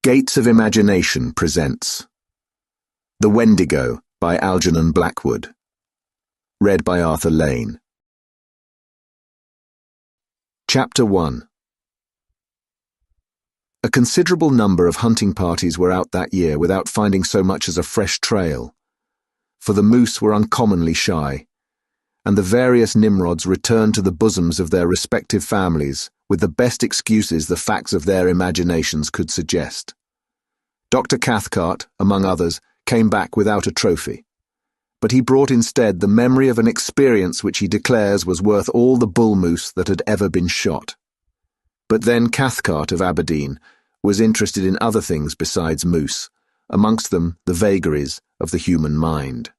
Gates of Imagination presents The Wendigo by Algernon Blackwood. Read by Arthur Lane. Chapter 1. A considerable number of hunting parties were out that year without finding so much as a fresh trail, for the moose were uncommonly shy, and the various Nimrods returned to the bosoms of their respective families with the best excuses the facts of their imaginations could suggest. Dr. Cathcart, among others, came back without a trophy, but he brought instead the memory of an experience which he declares was worth all the bull moose that had ever been shot. But then Cathcart of Aberdeen was interested in other things besides moose, amongst them the vagaries of the human mind.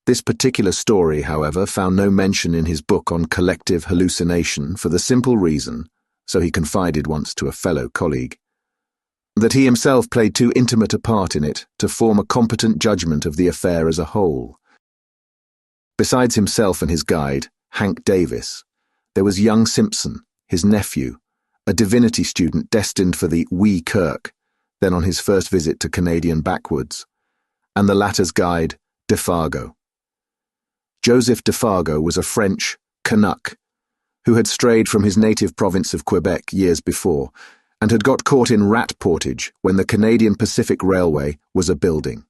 This particular story, however, found no mention in his book on collective hallucination for the simple reason, so he confided once to a fellow colleague, that he himself played too intimate a part in it to form a competent judgment of the affair as a whole. Besides himself and his guide, Hank Davis, there was young Simpson, his nephew, a divinity student destined for the Wee Kirk, then on his first visit to Canadian backwoods, and the latter's guide, Defargo. Joseph Defargo was a French Canuck who had strayed from his native province of Quebec years before and had got caught in rat portage when the Canadian Pacific Railway was a building.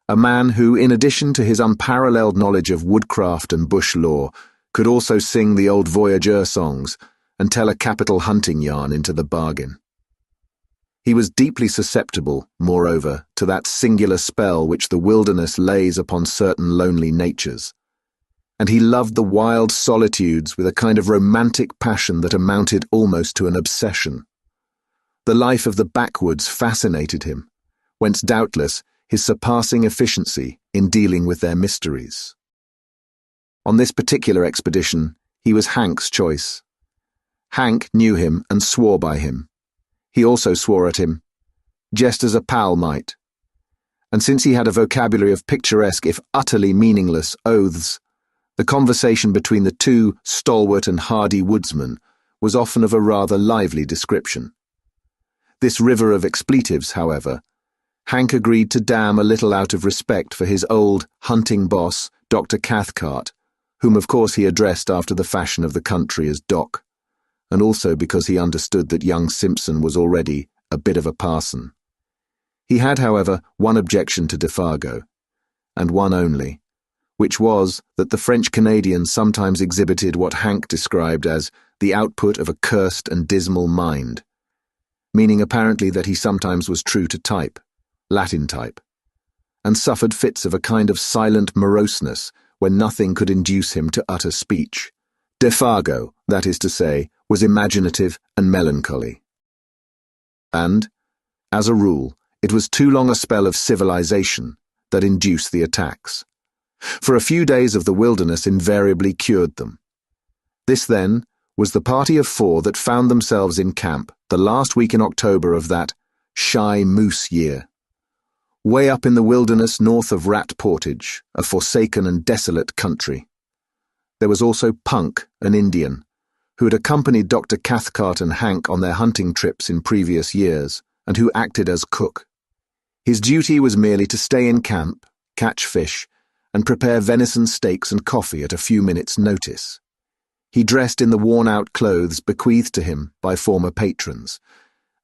A man who, in addition to his unparalleled knowledge of woodcraft and bush lore, could also sing the old voyageur songs and tell a capital hunting yarn into the bargain. He was deeply susceptible, moreover, to that singular spell which the wilderness lays upon certain lonely natures, and he loved the wild solitudes with a kind of romantic passion that amounted almost to an obsession. The life of the backwoods fascinated him, whence doubtless his surpassing efficiency in dealing with their mysteries. On this particular expedition, he was Hank's choice. Hank knew him and swore by him. He also swore at him, just as a pal might. And since he had a vocabulary of picturesque, if utterly meaningless, oaths, the conversation between the two stalwart and hardy woodsmen was often of a rather lively description. This river of expletives, however, Hank agreed to dam a little out of respect for his old hunting boss, Dr. Cathcart, whom of course he addressed after the fashion of the country as Doc, and also because he understood that young Simpson was already a bit of a parson. He had, however, one objection to Defargo, and one only, which was that the French-Canadian sometimes exhibited what Hank described as the output of a cursed and dismal mind, meaning apparently that he sometimes was true to type, Latin type, and suffered fits of a kind of silent moroseness when nothing could induce him to utter speech. Defargo, that is to say, was imaginative and melancholy. And, as a rule, it was too long a spell of civilization that induced the attacks. For a few days of the wilderness invariably cured them. This, then, was the party of 4 that found themselves in camp the last week in October of that shy moose year. Way up in the wilderness north of Rat Portage, a forsaken and desolate country. There was also Punk, an Indian, who had accompanied Dr. Cathcart and Hank on their hunting trips in previous years, and who acted as cook. His duty was merely to stay in camp, catch fish, and prepare venison steaks and coffee at a few minutes' notice. He dressed in the worn-out clothes bequeathed to him by former patrons,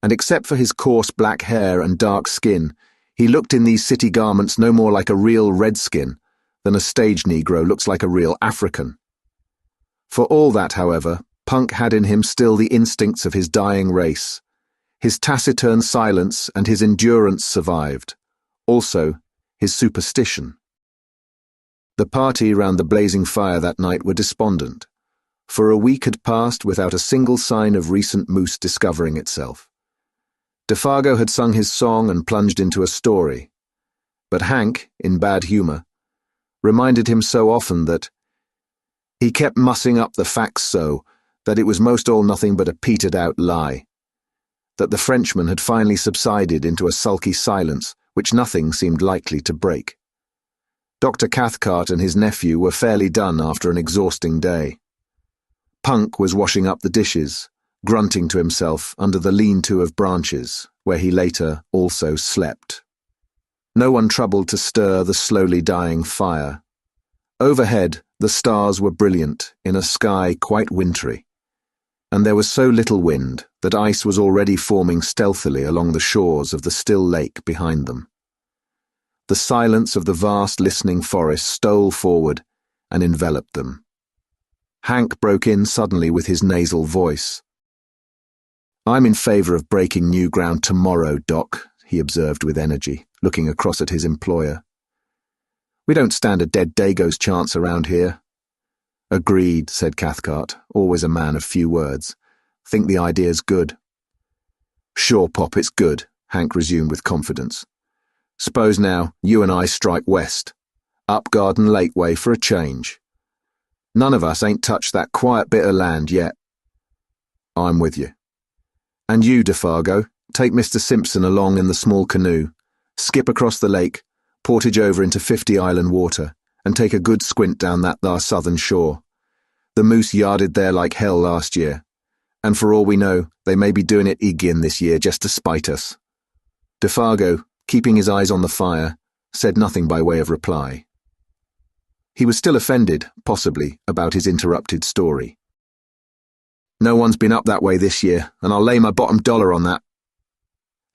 and except for his coarse black hair and dark skin, he looked in these city garments no more like a real redskin than a stage Negro looks like a real African. For all that, however, Punk had in him still the instincts of his dying race. His taciturn silence and his endurance survived, also his superstition. The party round the blazing fire that night were despondent, for a week had passed without a single sign of recent moose discovering itself. Defargo had sung his song and plunged into a story, but Hank, in bad humour, reminded him so often that he kept mussing up the facts so that it was most all nothing but a petered-out lie, that the Frenchman had finally subsided into a sulky silence which nothing seemed likely to break. Dr. Cathcart and his nephew were fairly done after an exhausting day. Punk was washing up the dishes, grunting to himself under the lean-to of branches, where he later also slept. No one troubled to stir the slowly dying fire. Overhead, the stars were brilliant in a sky quite wintry, and there was so little wind that ice was already forming stealthily along the shores of the still lake behind them. The silence of the vast listening forest stole forward and enveloped them. Hank broke in suddenly with his nasal voice. "I'm in favor of breaking new ground tomorrow, Doc," he observed with energy, looking across at his employer. "We don't stand a dead Dago's chance around here." "Agreed," said Cathcart, always a man of few words. "Think the idea's good." "Sure, Pop, it's good," Hank resumed with confidence. "Suppose now you and I strike west, up Garden Lake way for a change. None of us ain't touched that quiet bit of land yet." "I'm with you." "And you, DeFargo, take Mr. Simpson along in the small canoe, skip across the lake, portage over into 50 Island water, and take a good squint down that thar southern shore. The moose yarded there like hell last year, and for all we know, they may be doing it again this year just to spite us." DeFargo, keeping his eyes on the fire, said nothing by way of reply. He was still offended, possibly, about his interrupted story. "No one's been up that way this year, and I'll lay my bottom dollar on that,"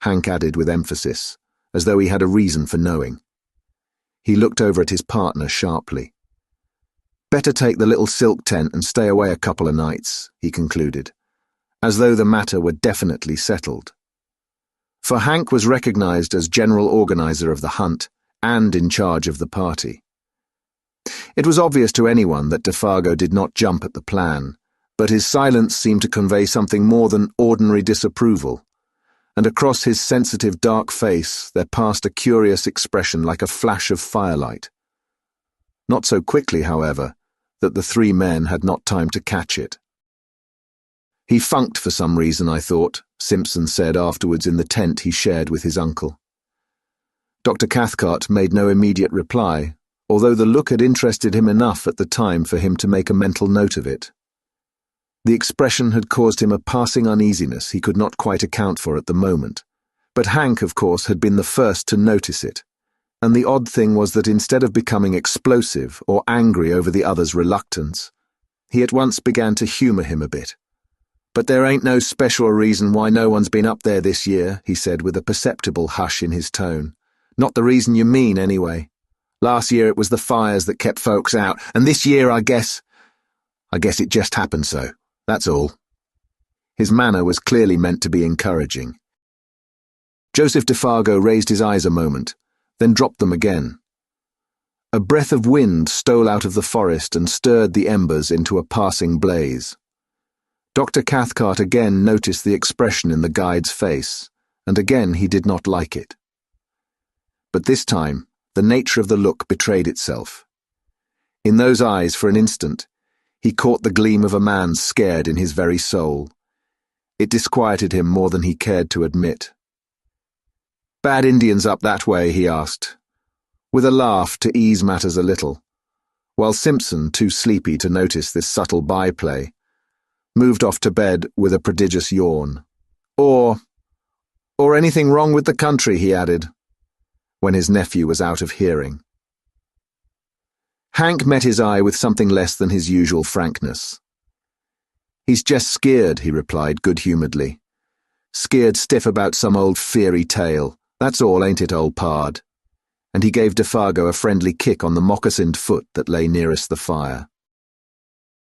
Hank added with emphasis, as though he had a reason for knowing. He looked over at his partner sharply. "Better take the little silk tent and stay away a couple of nights," he concluded, as though the matter were definitely settled. For Hank was recognized as general organizer of the hunt and in charge of the party. It was obvious to anyone that DeFargo did not jump at the plan, but his silence seemed to convey something more than ordinary disapproval, and across his sensitive dark face there passed a curious expression like a flash of firelight. Not so quickly, however, that the three men had not time to catch it. "He funked for some reason, I thought," Simpson said afterwards in the tent he shared with his uncle. Dr. Cathcart made no immediate reply, although the look had interested him enough at the time for him to make a mental note of it. The expression had caused him a passing uneasiness he could not quite account for at the moment, but Hank, of course, had been the first to notice it, and the odd thing was that instead of becoming explosive or angry over the other's reluctance, he at once began to humour him a bit. "But there ain't no special reason why no one's been up there this year," he said with a perceptible hush in his tone. "Not the reason you mean, anyway. Last year it was the fires that kept folks out, and this year I guess it just happened so. That's all." His manner was clearly meant to be encouraging. Joseph DeFargo raised his eyes a moment, then dropped them again. A breath of wind stole out of the forest and stirred the embers into a passing blaze. Dr. Cathcart again noticed the expression in the guide's face, and again he did not like it. But this time, the nature of the look betrayed itself. In those eyes, for an instant, he caught the gleam of a man scared in his very soul. It disquieted him more than he cared to admit. "Bad Indians up that way?" he asked, with a laugh to ease matters a little, while Simpson, too sleepy to notice this subtle byplay, moved off to bed with a prodigious yawn. Or anything wrong with the country," he added, when his nephew was out of hearing. Hank met his eye with something less than his usual frankness. "He's just scared," he replied good-humouredly. "Scared stiff about some old fairy tale. That's all, ain't it, old pard?" And he gave DeFargo a friendly kick on the moccasined foot that lay nearest the fire.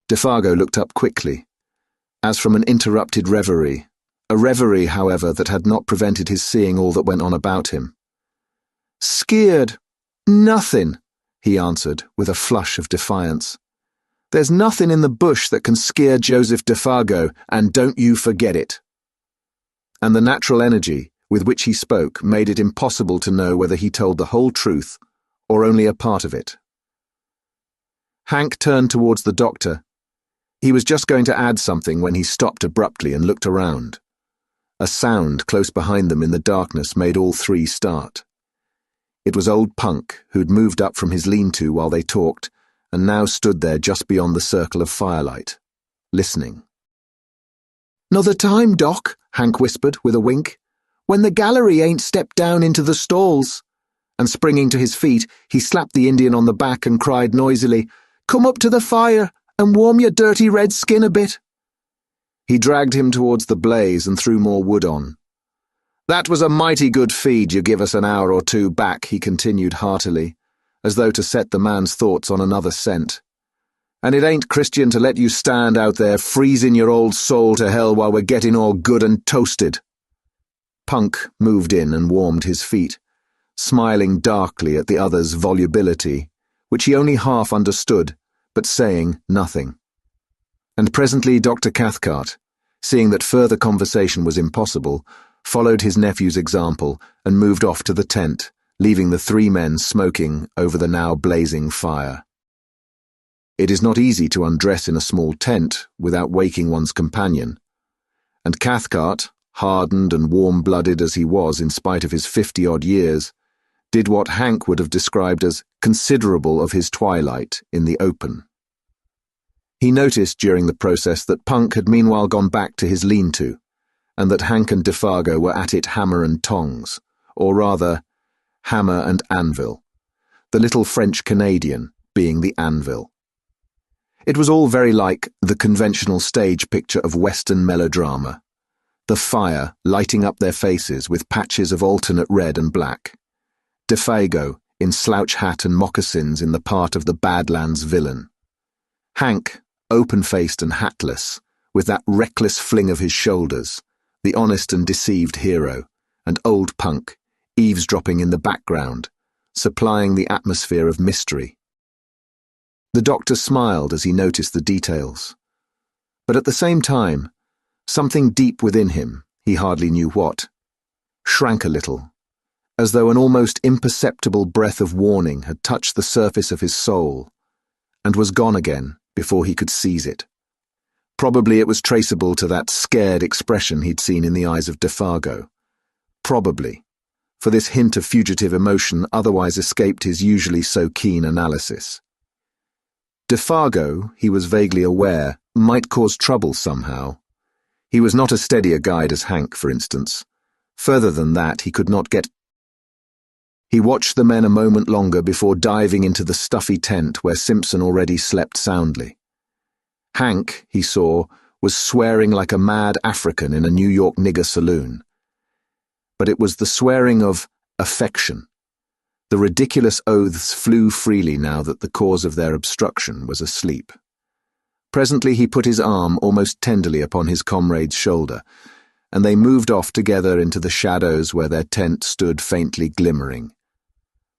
DeFargo looked up quickly, as from an interrupted reverie, a reverie, however, that had not prevented his seeing all that went on about him. "Scared? Nothing," he answered, with a flush of defiance. "There's nothing in the bush that can scare Joseph DeFargo, and don't you forget it." And the natural energy with which he spoke made it impossible to know whether he told the whole truth or only a part of it. Hank turned towards the doctor. He was just going to add something when he stopped abruptly and looked around. A sound close behind them in the darkness made all three start. It was old Punk, who'd moved up from his lean-to while they talked, and now stood there just beyond the circle of firelight, listening. "'Nother time, Doc," Hank whispered with a wink, "when the gallery ain't stepped down into the stalls." And springing to his feet, he slapped the Indian on the back and cried noisily, "Come up to the fire and warm your dirty red skin a bit." He dragged him towards the blaze and threw more wood on. "That was a mighty good feed you give us an hour or two back," he continued heartily, as though to set the man's thoughts on another scent. "And it ain't Christian to let you stand out there freezing your old soul to hell while we're getting all good and toasted." Punk moved in and warmed his feet, smiling darkly at the other's volubility, which he only half understood, but saying nothing. And presently Dr. Cathcart, seeing that further conversation was impossible, followed his nephew's example and moved off to the tent, leaving the three men smoking over the now blazing fire. It is not easy to undress in a small tent without waking one's companion, and Cathcart, hardened and warm-blooded as he was in spite of his 50-odd years, did what Hank would have described as considerable of his twilight in the open. He noticed during the process that Punk had meanwhile gone back to his lean-to, and that Hank and Defargo were at it hammer and tongs, or rather, hammer and anvil, the little French-Canadian being the anvil. It was all very like the conventional stage picture of Western melodrama, the fire lighting up their faces with patches of alternate red and black, Defargo in slouch hat and moccasins in the part of the Badlands villain, Hank open-faced and hatless, with that reckless fling of his shoulders, the honest and deceived hero, and old Punk, eavesdropping in the background, supplying the atmosphere of mystery. The doctor smiled as he noticed the details. But at the same time, something deep within him, he hardly knew what, shrank a little, as though an almost imperceptible breath of warning had touched the surface of his soul, and was gone again before he could seize it. Probably it was traceable to that scared expression he'd seen in the eyes of Defargo. Probably, for this hint of fugitive emotion otherwise escaped his usually so keen analysis. Defargo, he was vaguely aware, might cause trouble somehow. He was not as steady a guide as Hank, for instance. Further than that, he could not get. He watched the men a moment longer before diving into the stuffy tent where Simpson already slept soundly. Hank, he saw, was swearing like a mad African in a New York nigger saloon. But it was the swearing of affection. The ridiculous oaths flew freely now that the cause of their obstruction was asleep. Presently he put his arm almost tenderly upon his comrade's shoulder, and they moved off together into the shadows where their tent stood faintly glimmering.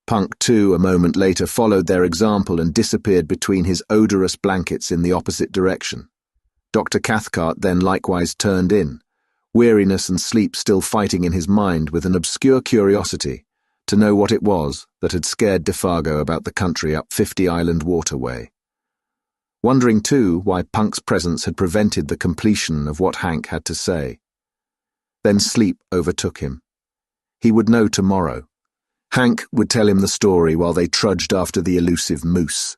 Punk, too, a moment later followed their example and disappeared between his odorous blankets in the opposite direction. Dr. Cathcart then likewise turned in, weariness and sleep still fighting in his mind with an obscure curiosity to know what it was that had scared Defargo about the country up 50 Island Waterway. Wondering, too, why Punk's presence had prevented the completion of what Hank had to say. Then sleep overtook him. He would know tomorrow. Hank would tell him the story while they trudged after the elusive moose.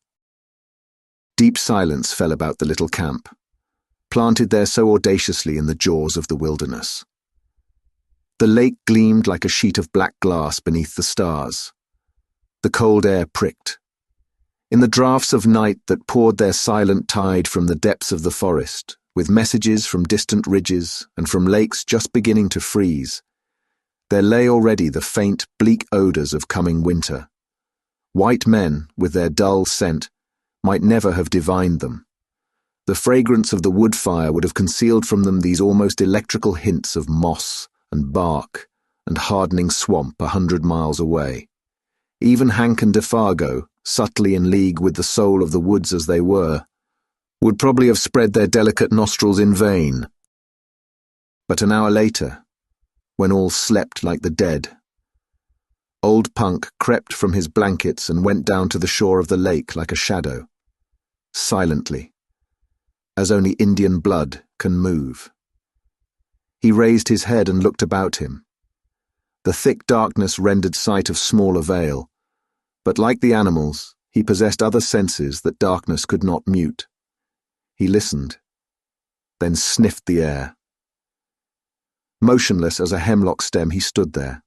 Deep silence fell about the little camp, planted there so audaciously in the jaws of the wilderness. The lake gleamed like a sheet of black glass beneath the stars. The cold air pricked. In the draughts of night that poured their silent tide from the depths of the forest, with messages from distant ridges and from lakes just beginning to freeze, there lay already the faint, bleak odours of coming winter. White men, with their dull scent, might never have divined them. The fragrance of the wood fire would have concealed from them these almost electrical hints of moss and bark and hardening swamp 100 miles away. Even Hank and Defargo, subtly in league with the soul of the woods as they were, would probably have spread their delicate nostrils in vain. But an hour later, when all slept like the dead, old Punk crept from his blankets and went down to the shore of the lake like a shadow, silently, as only Indian blood can move. He raised his head and looked about him. The thick darkness rendered sight of small avail, but like the animals, he possessed other senses that darkness could not mute. He listened, then sniffed the air, Motionless as a hemlock stem, he stood there.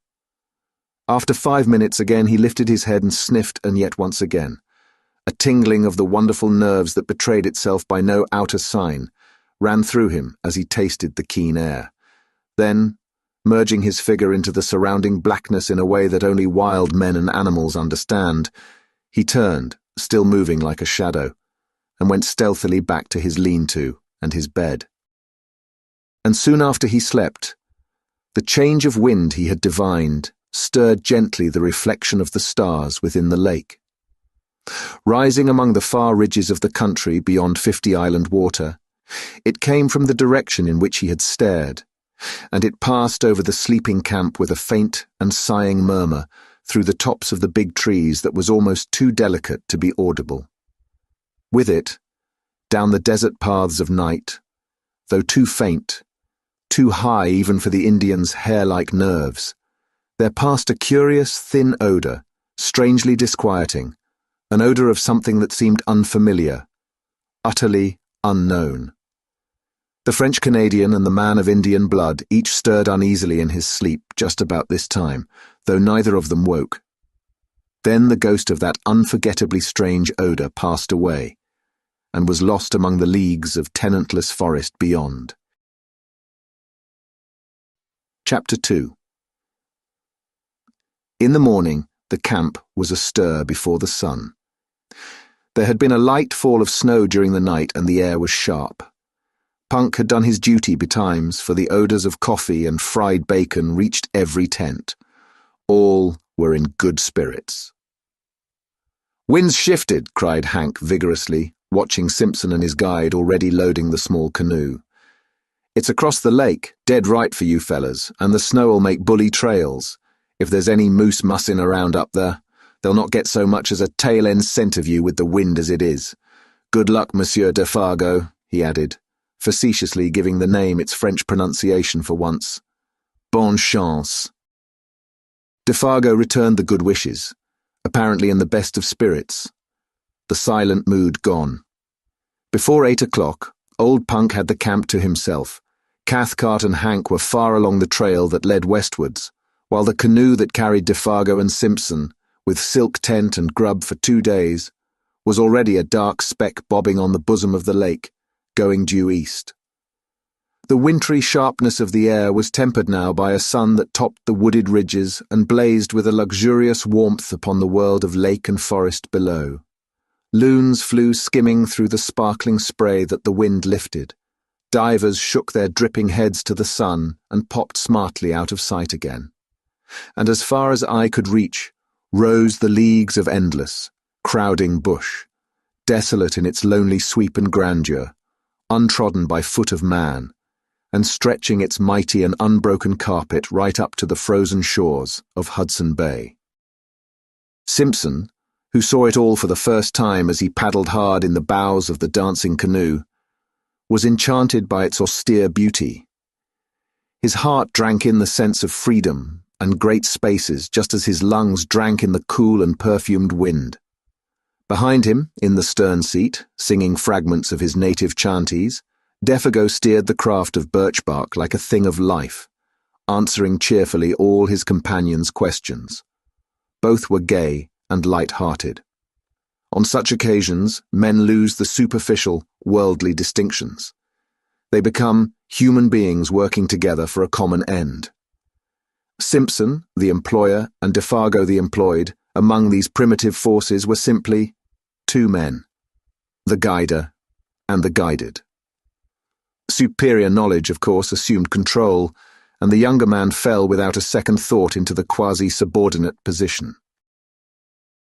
After 5 minutes again, he lifted his head and sniffed, and yet once again. A tingling of the wonderful nerves that betrayed itself by no outer sign ran through him as he tasted the keen air. Then, merging his figure into the surrounding blackness in a way that only wild men and animals understand, he turned, still moving like a shadow, and went stealthily back to his lean-to and his bed. And soon after he slept, the change of wind he had divined stirred gently the reflection of the stars within the lake. Rising among the far ridges of the country beyond 50 Island Water, it came from the direction in which he had stared, and it passed over the sleeping camp with a faint and sighing murmur through the tops of the big trees that was almost too delicate to be audible. With it, down the desert paths of night, though too faint, too high even for the Indian's hair-like nerves, there passed a curious, thin odour, strangely disquieting, an odour of something that seemed unfamiliar, utterly unknown. The French-Canadian and the man of Indian blood each stirred uneasily in his sleep just about this time, though neither of them woke. Then the ghost of that unforgettably strange odour passed away, and was lost among the leagues of tenantless forest beyond. Chapter 2. In the morning, the camp was astir before the sun. There had been a light fall of snow during the night, and the air was sharp. Punk had done his duty betimes, for the odours of coffee and fried bacon reached every tent. All were in good spirits. "Wind's shifted," cried Hank vigorously, watching Simpson and his guide already loading the small canoe. "It's across the lake, dead right for you fellas, and the snow'll make bully trails. If there's any moose mussin' around up there, they'll not get so much as a tail-end scent of you with the wind as it is. Good luck, Monsieur Defargo," he added, facetiously giving the name its French pronunciation for once. "Bonne chance." Defargo returned the good wishes, apparently in the best of spirits, the silent mood gone. Before 8 o'clock, old Punk had the camp to himself. Cathcart and Hank were far along the trail that led westwards, while the canoe that carried Defargo and Simpson, with silk tent and grub for 2 days, was already a dark speck bobbing on the bosom of the lake, going due east. The wintry sharpness of the air was tempered now by a sun that topped the wooded ridges and blazed with a luxurious warmth upon the world of lake and forest below. Loons flew skimming through the sparkling spray that the wind lifted. Divers shook their dripping heads to the sun and popped smartly out of sight again. And as far as eye could reach, rose the leagues of endless, crowding bush, desolate in its lonely sweep and grandeur, untrodden by foot of man, and stretching its mighty and unbroken carpet right up to the frozen shores of Hudson Bay. Simpson, who saw it all for the first time as he paddled hard in the bows of the dancing canoe, was enchanted by its austere beauty. His heart drank in the sense of freedom and great spaces just as his lungs drank in the cool and perfumed wind. Behind him, in the stern seat, singing fragments of his native chanties, Defargo steered the craft of birchbark like a thing of life, answering cheerfully all his companions' questions. Both were gay and light-hearted. On such occasions, men lose the superficial, worldly distinctions. They become human beings working together for a common end. Simpson, the employer, and Defargo, the employed, among these primitive forces were simply 2 men, the guider and the guided. Superior knowledge, of course, assumed control, and the younger man fell without a second thought into the quasi-subordinate position.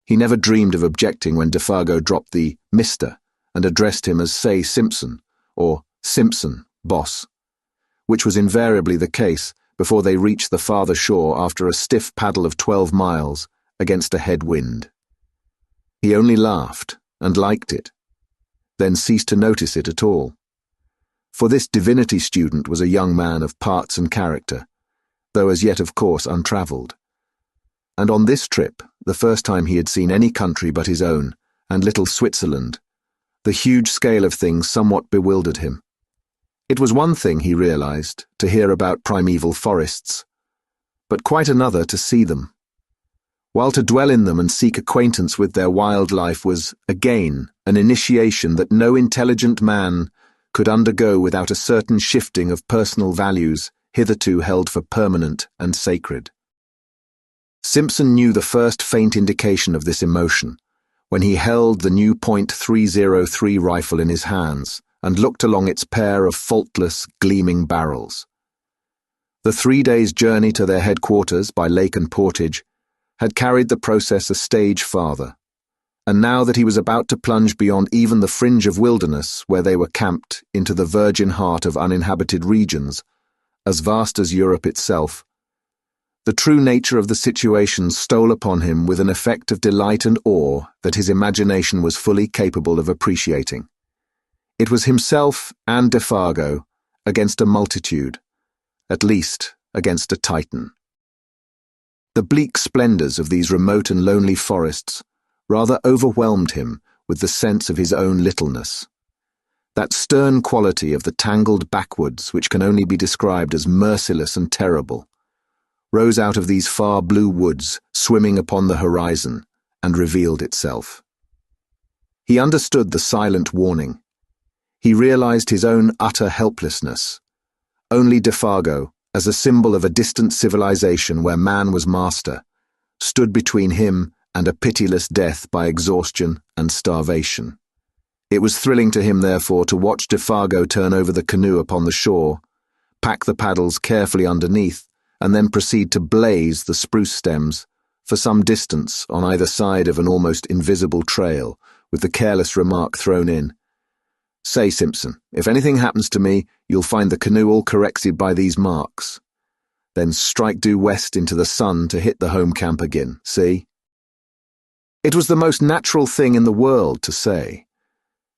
He never dreamed of objecting when Defargo dropped the Mr. and addressed him as, say, Simpson, or Simpson, boss, which was invariably the case before they reached the farther shore after a stiff paddle of 12 miles against a head wind. He only laughed and liked it, then ceased to notice it at all. For this divinity student was a young man of parts and character, though as yet of course untravelled. And on this trip, the first time he had seen any country but his own, and little Switzerland, the huge scale of things somewhat bewildered him. It was one thing, he realized, to hear about primeval forests, but quite another to see them. While to dwell in them and seek acquaintance with their wildlife was, again, an initiation that no intelligent man could undergo without a certain shifting of personal values hitherto held for permanent and sacred. Simpson knew the first faint indication of this emotion when he held the new .303 rifle in his hands and looked along its pair of faultless, gleaming barrels. The 3 days' journey to their headquarters by lake and portage had carried the process a stage farther, and now that he was about to plunge beyond even the fringe of wilderness where they were camped into the virgin heart of uninhabited regions, as vast as Europe itself, the true nature of the situation stole upon him with an effect of delight and awe that his imagination was fully capable of appreciating. It was himself and Defargo against a multitude, at least against a titan. The bleak splendors of these remote and lonely forests rather overwhelmed him with the sense of his own littleness. That stern quality of the tangled backwoods, which can only be described as merciless and terrible, rose out of these far blue woods swimming upon the horizon and revealed itself. He understood the silent warning. He realized his own utter helplessness. Only Defargo, as a symbol of a distant civilization where man was master, stood between him and a pitiless death by exhaustion and starvation. It was thrilling to him, therefore, to watch Defargo turn over the canoe upon the shore, pack the paddles carefully underneath, and then proceed to blaze the spruce stems for some distance on either side of an almost invisible trail, with the careless remark thrown in, "Say, Simpson, if anything happens to me, you'll find the canoe all corrected by these marks. Then strike due west into the sun to hit the home camp again, see?" It was the most natural thing in the world to say,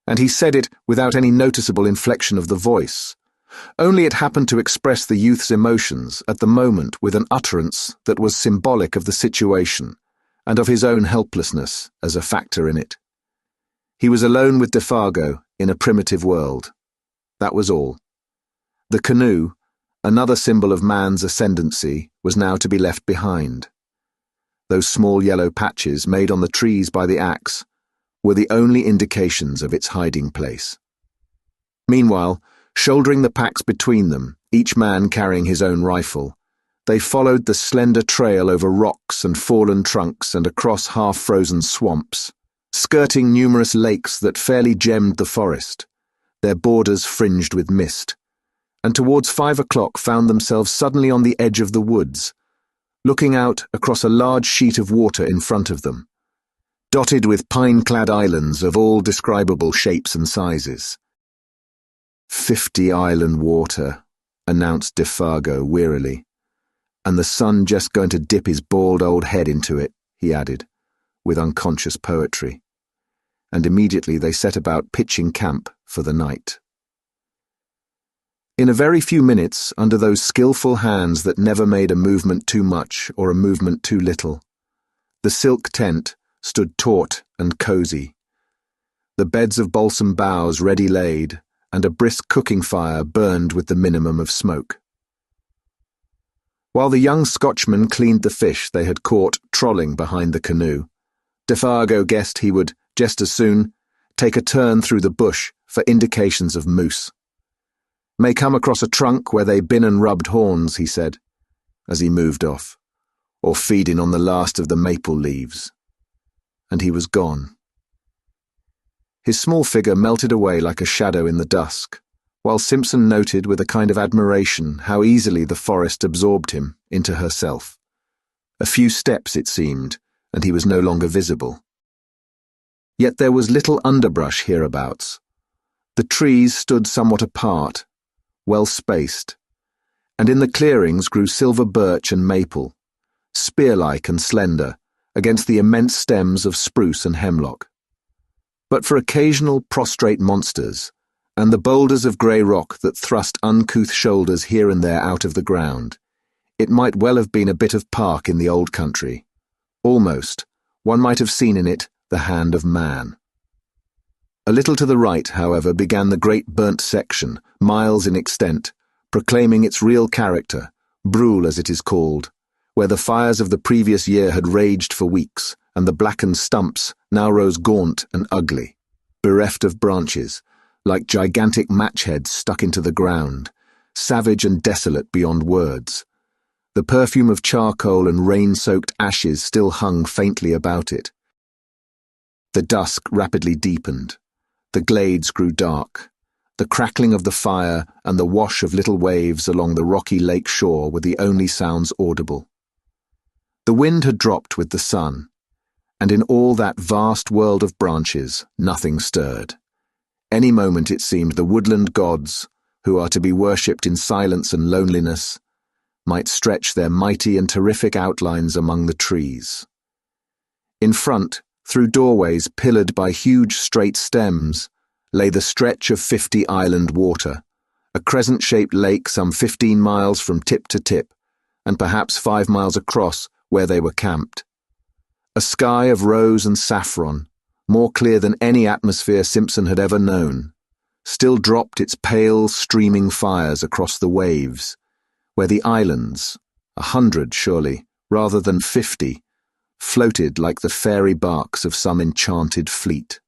and he said it without any noticeable inflection of the voice. Only it happened to express the youth's emotions at the moment with an utterance that was symbolic of the situation and of his own helplessness as a factor in it. He was alone with Defargo in a primitive world. That was all. The canoe, another symbol of man's ascendancy, was now to be left behind. Those small yellow patches made on the trees by the axe were the only indications of its hiding place. Meanwhile, shouldering the packs between them, each man carrying his own rifle, they followed the slender trail over rocks and fallen trunks and across half-frozen swamps, skirting numerous lakes that fairly gemmed the forest, their borders fringed with mist, and towards 5 o'clock found themselves suddenly on the edge of the woods, looking out across a large sheet of water in front of them, dotted with pine-clad islands of all describable shapes and sizes. 50 island water, announced Defargo wearily, and the sun just going to dip his bald old head into it, he added, with unconscious poetry, and immediately they set about pitching camp for the night. In a very few minutes, under those skillful hands that never made a movement too much or a movement too little, the silk tent stood taut and cosy, the beds of balsam boughs ready laid, and a brisk cooking fire burned with the minimum of smoke. While the young Scotchman cleaned the fish they had caught trolling behind the canoe, Defargo guessed he would, just as soon, take a turn through the bush for indications of moose. "May come across a trunk where they been and rubbed horns," he said, as he moved off, "or feeding on the last of the maple leaves." And he was gone. His small figure melted away like a shadow in the dusk, while Simpson noted with a kind of admiration how easily the forest absorbed him into herself. A few steps, it seemed, and he was no longer visible. Yet there was little underbrush hereabouts. The trees stood somewhat apart, well spaced, and in the clearings grew silver birch and maple, spear-like and slender, against the immense stems of spruce and hemlock. But for occasional prostrate monsters, and the boulders of grey rock that thrust uncouth shoulders here and there out of the ground, it might well have been a bit of park in the old country. Almost, one might have seen in it the hand of man. A little to the right, however, began the great burnt section miles in extent, proclaiming its real character, brûle as it is called, where the fires of the previous year had raged for weeks, and the blackened stumps now rose gaunt and ugly, bereft of branches, like gigantic match heads stuck into the ground, savage and desolate beyond words. The perfume of charcoal and rain-soaked ashes still hung faintly about it. The dusk rapidly deepened. The glades grew dark. The crackling of the fire and the wash of little waves along the rocky lake shore were the only sounds audible. The wind had dropped with the sun, and in all that vast world of branches, nothing stirred. Any moment, it seemed, the woodland gods, who are to be worshipped in silence and loneliness, might stretch their mighty and terrific outlines among the trees. In front, through doorways pillared by huge straight stems, lay the stretch of 50 Island Water, a crescent-shaped lake some 15 miles from tip to tip, and perhaps 5 miles across where they were camped. A sky of rose and saffron, more clear than any atmosphere Simpson had ever known, still dropped its pale, streaming fires across the waves, where the islands, 100 surely, rather than 50, floated like the fairy barks of some enchanted fleet.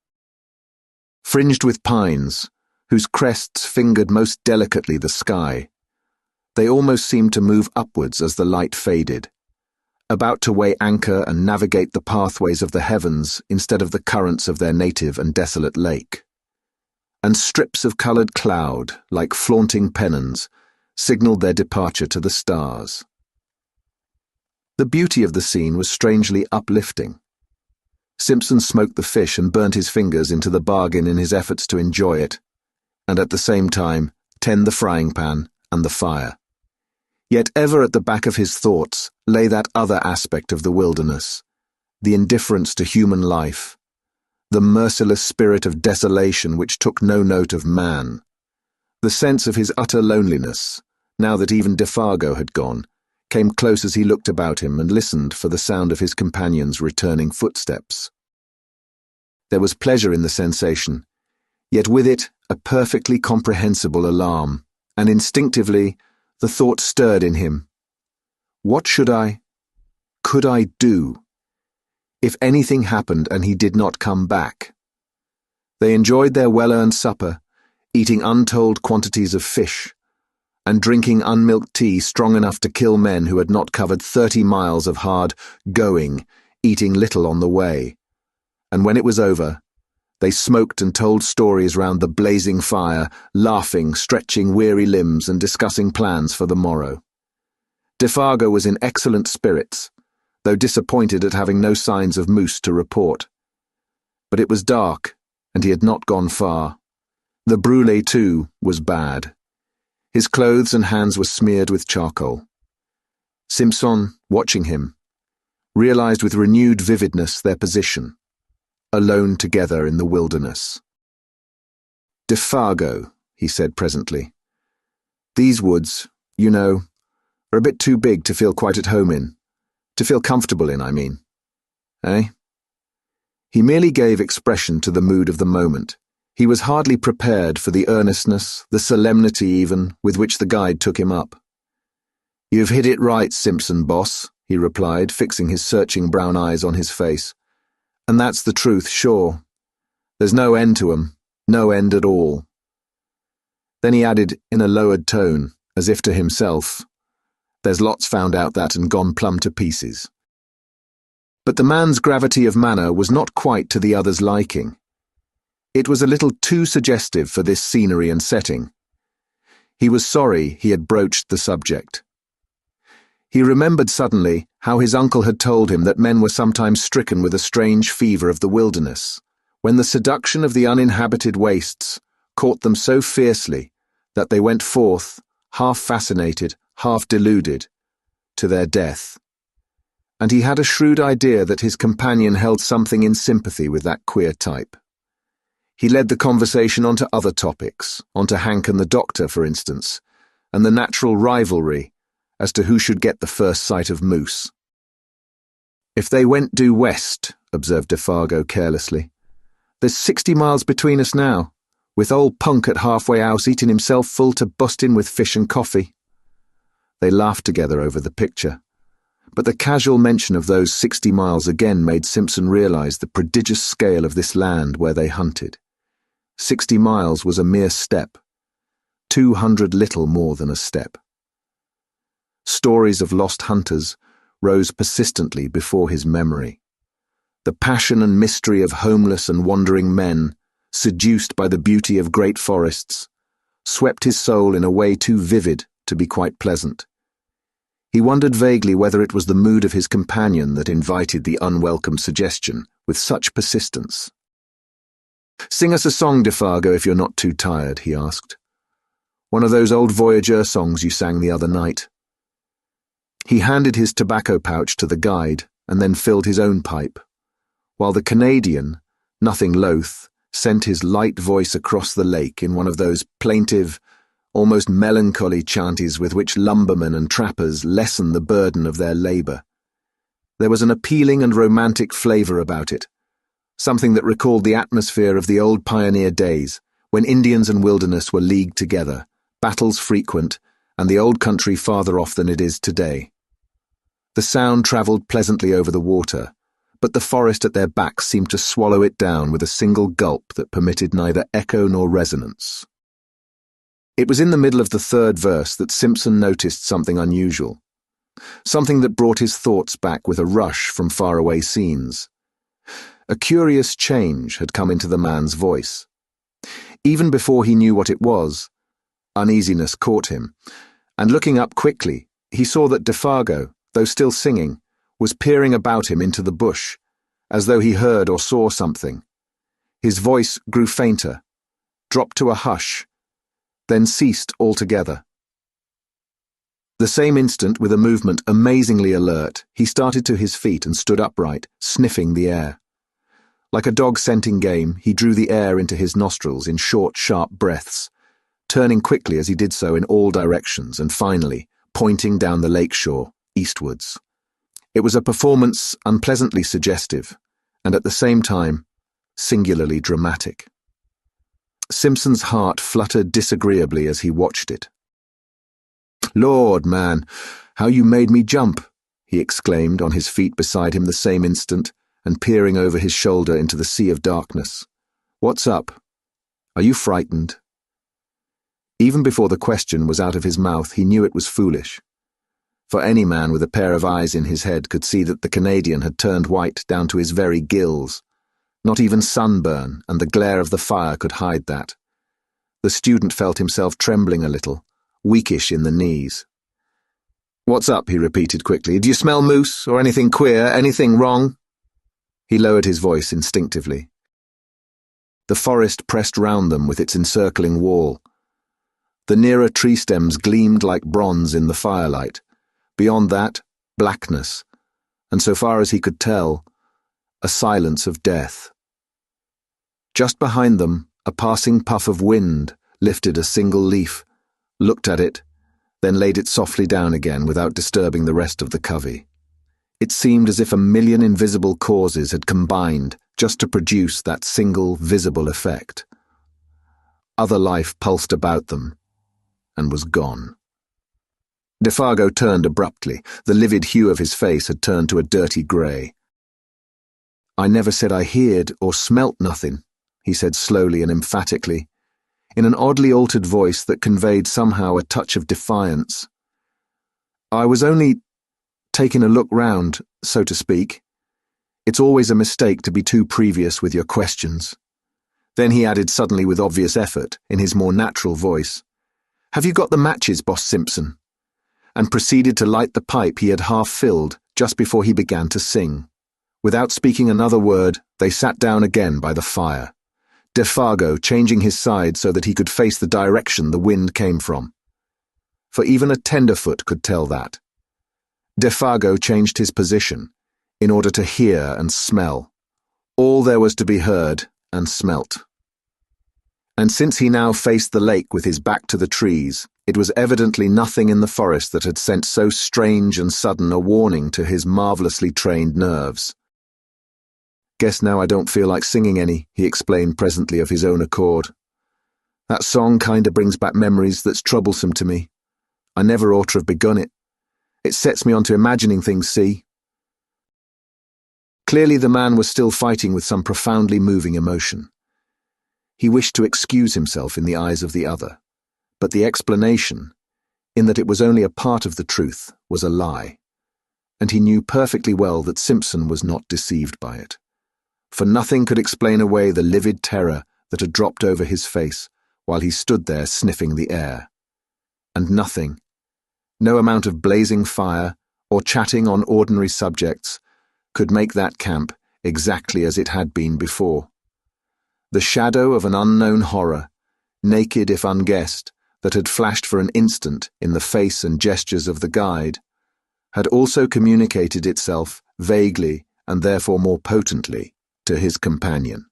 Fringed with pines, whose crests fingered most delicately the sky, they almost seemed to move upwards as the light faded, about to weigh anchor and navigate the pathways of the heavens instead of the currents of their native and desolate lake. And strips of coloured cloud, like flaunting pennons, signalled their departure to the stars. The beauty of the scene was strangely uplifting. Simpson smoked the fish and burnt his fingers into the bargain in his efforts to enjoy it, and at the same time tend the frying pan and the fire. Yet ever at the back of his thoughts lay that other aspect of the wilderness, the indifference to human life, the merciless spirit of desolation which took no note of man, the sense of his utter loneliness, now that even Defargo had gone, came close as he looked about him and listened for the sound of his companion's returning footsteps. There was pleasure in the sensation, yet with it a perfectly comprehensible alarm, and instinctively the thought stirred in him. What could I do, if anything happened and he did not come back? They enjoyed their well-earned supper, eating untold quantities of fish, and drinking unmilked tea strong enough to kill men who had not covered 30 miles of hard going, eating little on the way. And when it was over, they smoked and told stories round the blazing fire, laughing, stretching weary limbs and discussing plans for the morrow. Defargo was in excellent spirits, though disappointed at having no signs of moose to report. But it was dark, and he had not gone far. The brûlé, too, was bad. His clothes and hands were smeared with charcoal. Simpson, watching him, realized with renewed vividness their position, alone together in the wilderness. "Defargo," he said presently. "These woods, you know, are a bit too big to feel quite at home in. To feel comfortable in, I mean. Eh?" He merely gave expression to the mood of the moment. He was hardly prepared for the earnestness, the solemnity even, with which the guide took him up. "You've hit it right, Simpson, boss," he replied, fixing his searching brown eyes on his face. "And that's the truth, sure. There's no end to 'em, no end at all." Then he added in a lowered tone, as if to himself, "There's lots found out that and gone plumb to pieces." But the man's gravity of manner was not quite to the other's liking. It was a little too suggestive for this scenery and setting. He was sorry he had broached the subject. He remembered suddenly how his uncle had told him that men were sometimes stricken with a strange fever of the wilderness, when the seduction of the uninhabited wastes caught them so fiercely that they went forth, half fascinated, half deluded, to their death. And he had a shrewd idea that his companion held something in sympathy with that queer type. He led the conversation onto other topics, onto Hank and the doctor, for instance, and the natural rivalry as to who should get the first sight of moose. "If they went due west," observed Defargo carelessly, "there's 60 miles between us now. with old Punk at halfway house eating himself full to busting with fish and coffee." They laughed together over the picture, but the casual mention of those 60 miles again made Simpson realize the prodigious scale of this land where they hunted. 60 miles was a mere step, 200 little more than a step. Stories of lost hunters rose persistently before his memory. The passion and mystery of homeless and wandering men, seduced by the beauty of great forests, swept his soul in a way too vivid to be quite pleasant. He wondered vaguely whether it was the mood of his companion that invited the unwelcome suggestion with such persistence. "Sing us a song, Defargo, if you're not too tired," he asked. "One of those old Voyageur songs you sang the other night." He handed his tobacco pouch to the guide and then filled his own pipe, while the Canadian, nothing loath, sent his light voice across the lake in one of those plaintive, almost melancholy chanties with which lumbermen and trappers lessen the burden of their labor. There was an appealing and romantic flavor about it, something that recalled the atmosphere of the old pioneer days, when Indians and wilderness were leagued together, battles frequent, and the old country farther off than it is today. The sound travelled pleasantly over the water, but the forest at their backs seemed to swallow it down with a single gulp that permitted neither echo nor resonance. It was in the middle of the third verse that Simpson noticed something unusual, something that brought his thoughts back with a rush from faraway scenes. A curious change had come into the man's voice. Even before he knew what it was, uneasiness caught him, and looking up quickly, he saw that Defargo, though still singing, was peering about him into the bush, as though he heard or saw something. His voice grew fainter, dropped to a hush, then ceased altogether. The same instant, with a movement amazingly alert, he started to his feet and stood upright, sniffing the air. Like a dog scenting game, he drew the air into his nostrils in short, sharp breaths, turning quickly as he did so in all directions and finally pointing down the lake shore, eastwards. It was a performance unpleasantly suggestive, and at the same time, singularly dramatic. Simpson's heart fluttered disagreeably as he watched it. "Lord, man, how you made me jump!" he exclaimed, on his feet beside him the same instant, and peering over his shoulder into the sea of darkness. "What's up? Are you frightened?" Even before the question was out of his mouth, he knew it was foolish. For any man with a pair of eyes in his head could see that the Canadian had turned white down to his very gills. Not even sunburn and the glare of the fire could hide that. The student felt himself trembling a little, weakish in the knees. "What's up?" he repeated quickly. "Do you smell moose, or anything queer, anything wrong?" He lowered his voice instinctively. The forest pressed round them with its encircling wall. The nearer tree stems gleamed like bronze in the firelight. Beyond that, blackness, and so far as he could tell, a silence of death. Just behind them, a passing puff of wind lifted a single leaf, looked at it, then laid it softly down again without disturbing the rest of the covey. It seemed as if a million invisible causes had combined just to produce that single visible effect. Other life pulsed about them, and was gone. Defargo turned abruptly. The livid hue of his face had turned to a dirty grey. "I never said I heard or smelt nothing," he said slowly and emphatically, in an oddly altered voice that conveyed somehow a touch of defiance. "I was only taking a look round, so to speak. It's always a mistake to be too previous with your questions." Then he added suddenly with obvious effort, in his more natural voice, "Have you got the matches, Boss Simpson?" and proceeded to light the pipe he had half filled just before he began to sing. Without speaking another word, they sat down again by the fire, Defargo changing his side so that he could face the direction the wind came from. For even a tenderfoot could tell that. Defargo changed his position in order to hear and smell. All there was to be heard and smelt. And since he now faced the lake with his back to the trees, it was evidently nothing in the forest that had sent so strange and sudden a warning to his marvellously trained nerves. "Guess now I don't feel like singing any," he explained presently of his own accord. That song kinda brings back memories that's troublesome to me. I never ought to have begun it. It sets me on to imagining things, see? Clearly the man was still fighting with some profoundly moving emotion. He wished to excuse himself in the eyes of the other, but the explanation, in that it was only a part of the truth, was a lie, and he knew perfectly well that Simpson was not deceived by it, for nothing could explain away the livid terror that had dropped over his face while he stood there sniffing the air. And nothing, no amount of blazing fire or chatting on ordinary subjects, could make that camp exactly as it had been before. The shadow of an unknown horror, naked if unguessed, that had flashed for an instant in the face and gestures of the guide, had also communicated itself vaguely and therefore more potently to his companion.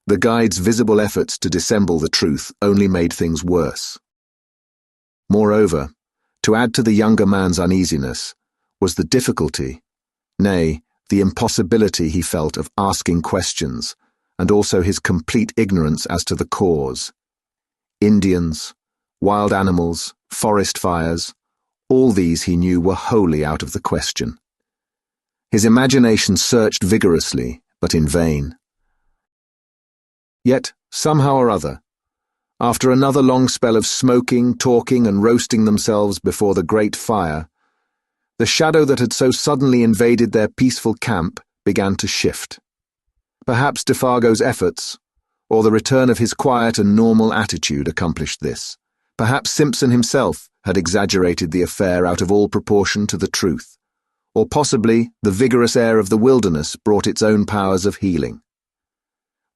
The guide's visible efforts to dissemble the truth only made things worse. Moreover, to add to the younger man's uneasiness was the difficulty, nay, the impossibility he felt of asking questions, and also his complete ignorance as to the cause. Indians, wild animals, forest fires, all these he knew were wholly out of the question. His imagination searched vigorously, but in vain. Yet, somehow or other, after another long spell of smoking, talking, and roasting themselves before the great fire, the shadow that had so suddenly invaded their peaceful camp began to shift. Perhaps Defargo's efforts, or the return of his quiet and normal attitude accomplished this. Perhaps Simpson himself had exaggerated the affair out of all proportion to the truth, or possibly the vigorous air of the wilderness brought its own powers of healing.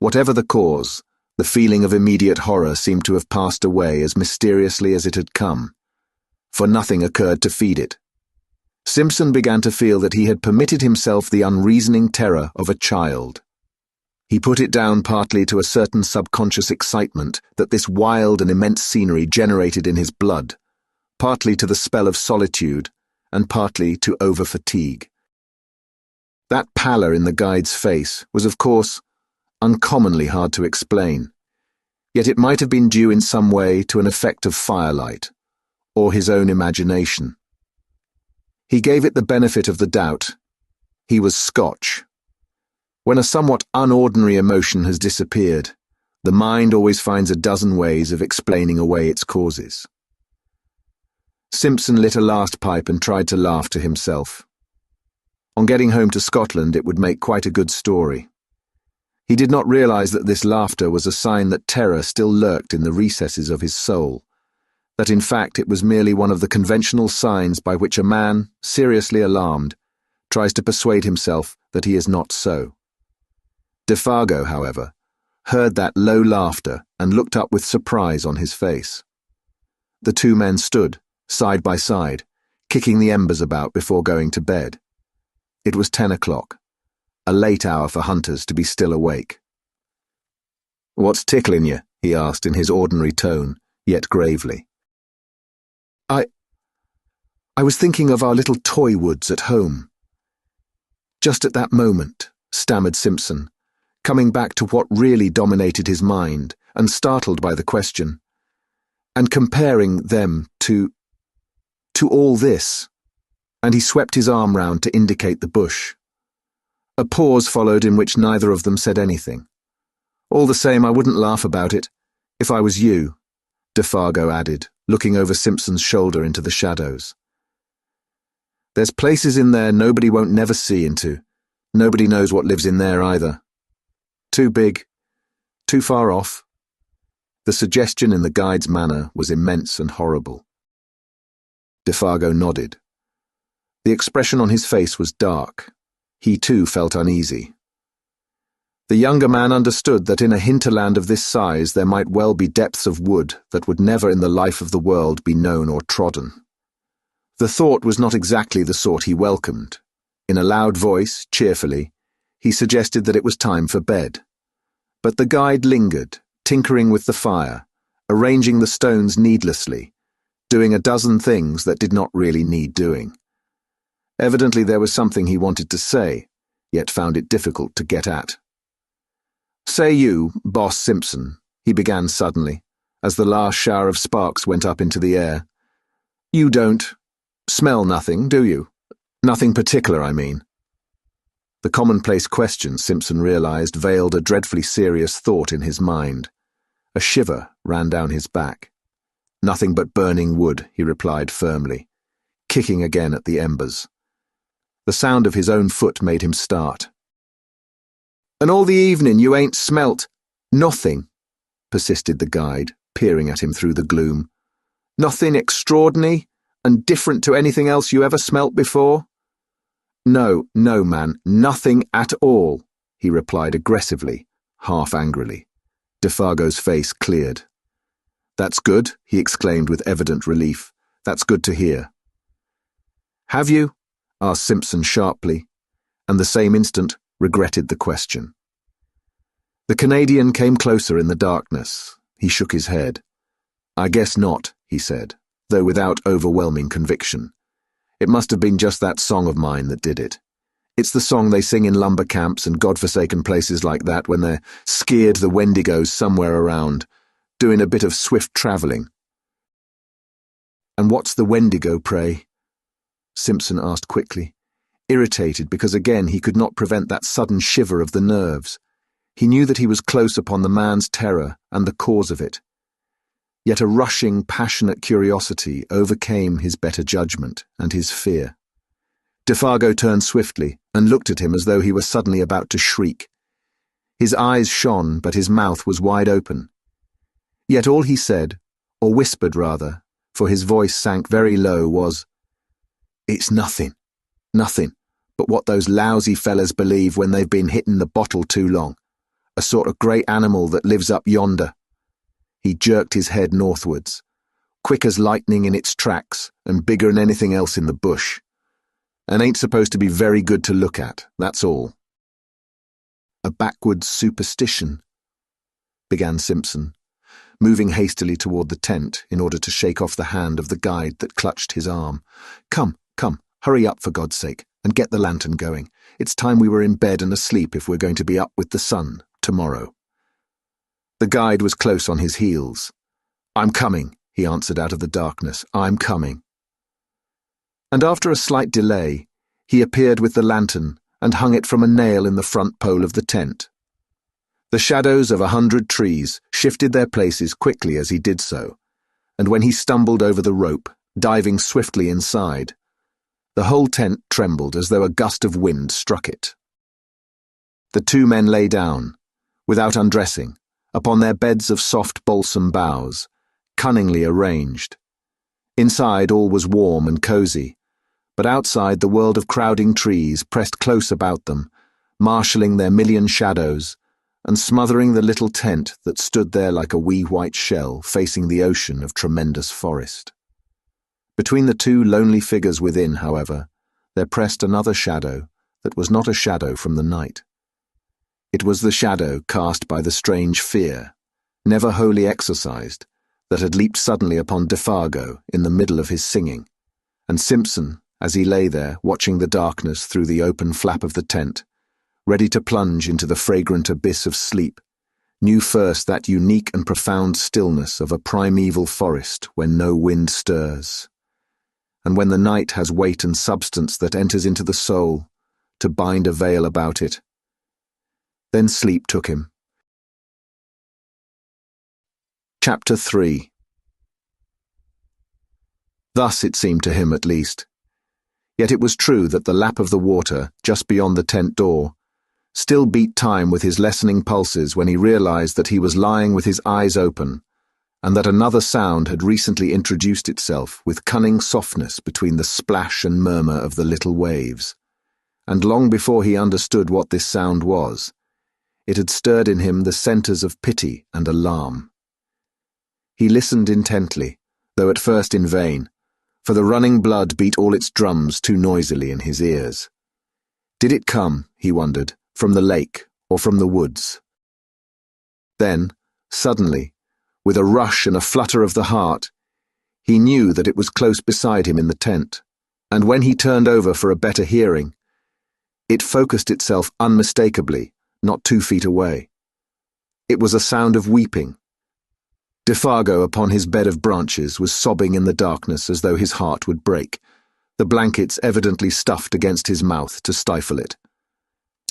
Whatever the cause, the feeling of immediate horror seemed to have passed away as mysteriously as it had come, for nothing occurred to feed it. Simpson began to feel that he had permitted himself the unreasoning terror of a child. He put it down partly to a certain subconscious excitement that this wild and immense scenery generated in his blood, partly to the spell of solitude, and partly to over-fatigue. That pallor in the guide's face was, of course, uncommonly hard to explain, yet it might have been due in some way to an effect of firelight, or his own imagination. He gave it the benefit of the doubt. He was Scotch. When a somewhat unordinary emotion has disappeared, the mind always finds a dozen ways of explaining away its causes. Simpson lit a last pipe and tried to laugh to himself. On getting home to Scotland, it would make quite a good story. He did not realize that this laughter was a sign that terror still lurked in the recesses of his soul, that in fact it was merely one of the conventional signs by which a man, seriously alarmed, tries to persuade himself that he is not so. Defargo, however, heard that low laughter and looked up with surprise on his face. The two men stood, side by side, kicking the embers about before going to bed. It was 10 o'clock, a late hour for hunters to be still awake. "What's tickling you?" he asked in his ordinary tone, yet gravely. I was thinking of our little toy woods at home." Just at that moment, stammered Simpson, coming back to what really dominated his mind and startled by the question, and comparing them to all this, and he swept his arm round to indicate the bush. A pause followed in which neither of them said anything. "All the same, I wouldn't laugh about it, if I was you," Defargo added, looking over Simpson's shoulder into the shadows. "There's places in there nobody won't never see into. Nobody knows what lives in there either. Too big, too far off." The suggestion in the guide's manner was immense and horrible. Defargo nodded. The expression on his face was dark. He too felt uneasy. The younger man understood that in a hinterland of this size there might well be depths of wood that would never in the life of the world be known or trodden. The thought was not exactly the sort he welcomed. In a loud voice, cheerfully, he suggested that it was time for bed. But the guide lingered, tinkering with the fire, arranging the stones needlessly, doing a dozen things that did not really need doing. Evidently there was something he wanted to say, yet found it difficult to get at. "Say you, Boss Simpson," he began suddenly, as the last shower of sparks went up into the air. "You don't smell nothing, do you? Nothing particular, I mean." The commonplace question, Simpson realized, veiled a dreadfully serious thought in his mind. A shiver ran down his back. "Nothing but burning wood," he replied firmly, kicking again at the embers. The sound of his own foot made him start. "And all the evening you ain't smelt nothing?" persisted the guide, peering at him through the gloom. "Nothing extraordinary and different to anything else you ever smelt before?" No, man, nothing at all," he replied aggressively, half angrily. Defargo's face cleared. "That's good," he exclaimed with evident relief. "That's good to hear." "Have you?" asked Simpson sharply, and the same instant regretted the question. The Canadian came closer in the darkness. He shook his head. "I guess not," he said, though without overwhelming conviction. "It must have been just that song of mine that did it. It's the song they sing in lumber camps and godforsaken places like that when they're scared the Wendigos somewhere around, doing a bit of swift travelling." "And what's the Wendigo, pray?" Simpson asked quickly, irritated because again he could not prevent that sudden shiver of the nerves. He knew that he was close upon the man's terror and the cause of it. Yet a rushing, passionate curiosity overcame his better judgment and his fear. Defargo turned swiftly and looked at him as though he were suddenly about to shriek. His eyes shone, but his mouth was wide open. Yet all he said, or whispered rather, for his voice sank very low, was, "It's nothing but what those lousy fellas believe when they've been hitting the bottle too long. A sort of great animal that lives up yonder." He jerked his head northwards, quick as lightning in its tracks and bigger than anything else in the bush. "And ain't supposed to be very good to look at, that's all." "A backwoods superstition," began Simpson, moving hastily toward the tent in order to shake off the hand of the guide that clutched his arm. Come, hurry up for God's sake, and get the lantern going. It's time we were in bed and asleep if we're going to be up with the sun tomorrow." The guide was close on his heels. "I'm coming," he answered out of the darkness. "I'm coming." And after a slight delay, he appeared with the lantern and hung it from a nail in the front pole of the tent. The shadows of 100 trees shifted their places quickly as he did so, and when he stumbled over the rope, diving swiftly inside, the whole tent trembled as though a gust of wind struck it. The two men lay down, without undressing, upon their beds of soft balsam boughs, cunningly arranged. Inside all was warm and cosy, but outside the world of crowding trees pressed close about them, marshalling their million shadows, and smothering the little tent that stood there like a wee white shell facing the ocean of tremendous forest. Between the two lonely figures within, however, there pressed another shadow that was not a shadow from the night. It was the shadow cast by the strange fear, never wholly exorcised, that had leaped suddenly upon Defargo in the middle of his singing, and Simpson, as he lay there watching the darkness through the open flap of the tent, ready to plunge into the fragrant abyss of sleep, knew first that unique and profound stillness of a primeval forest when no wind stirs, and when the night has weight and substance that enters into the soul to bind a veil about it. Then sleep took him. Chapter 3. Thus it seemed to him, at least. Yet it was true that the lap of the water, just beyond the tent door, still beat time with his lessening pulses when he realized that he was lying with his eyes open, and that another sound had recently introduced itself with cunning softness between the splash and murmur of the little waves. And long before he understood what this sound was, it had stirred in him the centres of pity and alarm. He listened intently, though at first in vain, for the running blood beat all its drums too noisily in his ears. Did it come, he wondered, from the lake or from the woods? Then, suddenly, with a rush and a flutter of the heart, he knew that it was close beside him in the tent, and when he turned over for a better hearing, it focused itself unmistakably, not 2 feet away. It was a sound of weeping. Defargo, upon his bed of branches, was sobbing in the darkness as though his heart would break, the blankets evidently stuffed against his mouth to stifle it.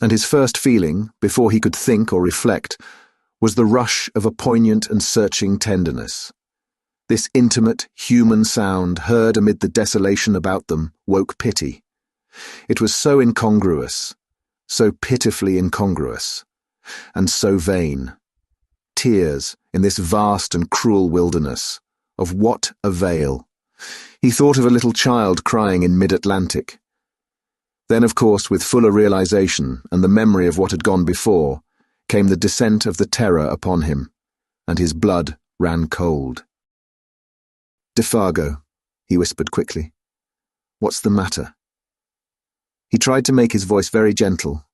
And his first feeling, before he could think or reflect, was the rush of a poignant and searching tenderness. This intimate, human sound, heard amid the desolation about them, woke pity. It was so incongruous, so pitifully incongruous, and so vain. Tears in this vast and cruel wilderness, of what avail? He thought of a little child crying in mid-Atlantic. Then, of course, with fuller realization and the memory of what had gone before, came the descent of the terror upon him, and his blood ran cold. "Defargo," he whispered quickly. "What's the matter?" He tried to make his voice very gentle.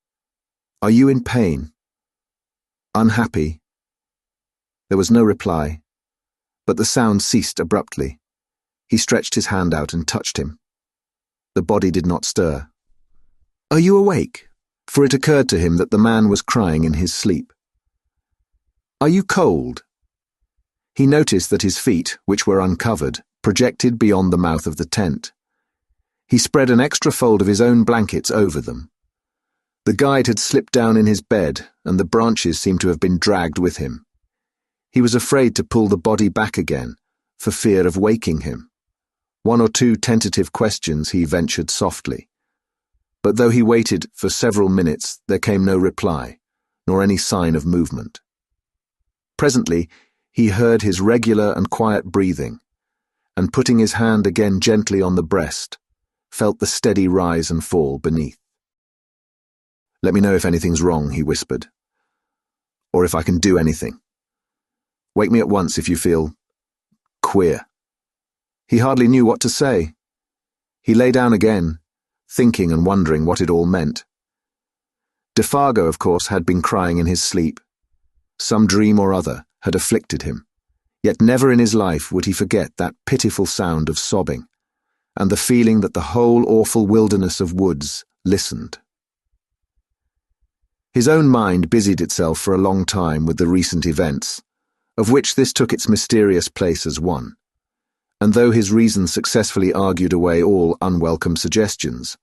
"Are you in pain? Unhappy?" There was no reply, but the sound ceased abruptly. He stretched his hand out and touched him. The body did not stir. "Are you awake?" For it occurred to him that the man was crying in his sleep. "Are you cold?" He noticed that his feet, which were uncovered, projected beyond the mouth of the tent. He spread an extra fold of his own blankets over them. The guide had slipped down in his bed, and the branches seemed to have been dragged with him. He was afraid to pull the body back again, for fear of waking him. One or two tentative questions he ventured softly. But though he waited for several minutes, there came no reply, nor any sign of movement. Presently, he heard his regular and quiet breathing, and putting his hand again gently on the breast, felt the steady rise and fall beneath. "Let me know if anything's wrong," he whispered, "or if I can do anything. Wake me at once if you feel queer." He hardly knew what to say. He lay down again, thinking and wondering what it all meant. Defargo, of course, had been crying in his sleep. Some dream or other had afflicted him, yet never in his life would he forget that pitiful sound of sobbing, and the feeling that the whole awful wilderness of woods listened. His own mind busied itself for a long time with the recent events, of which this took its mysterious place as one, and though his reason successfully argued away all unwelcome suggestions,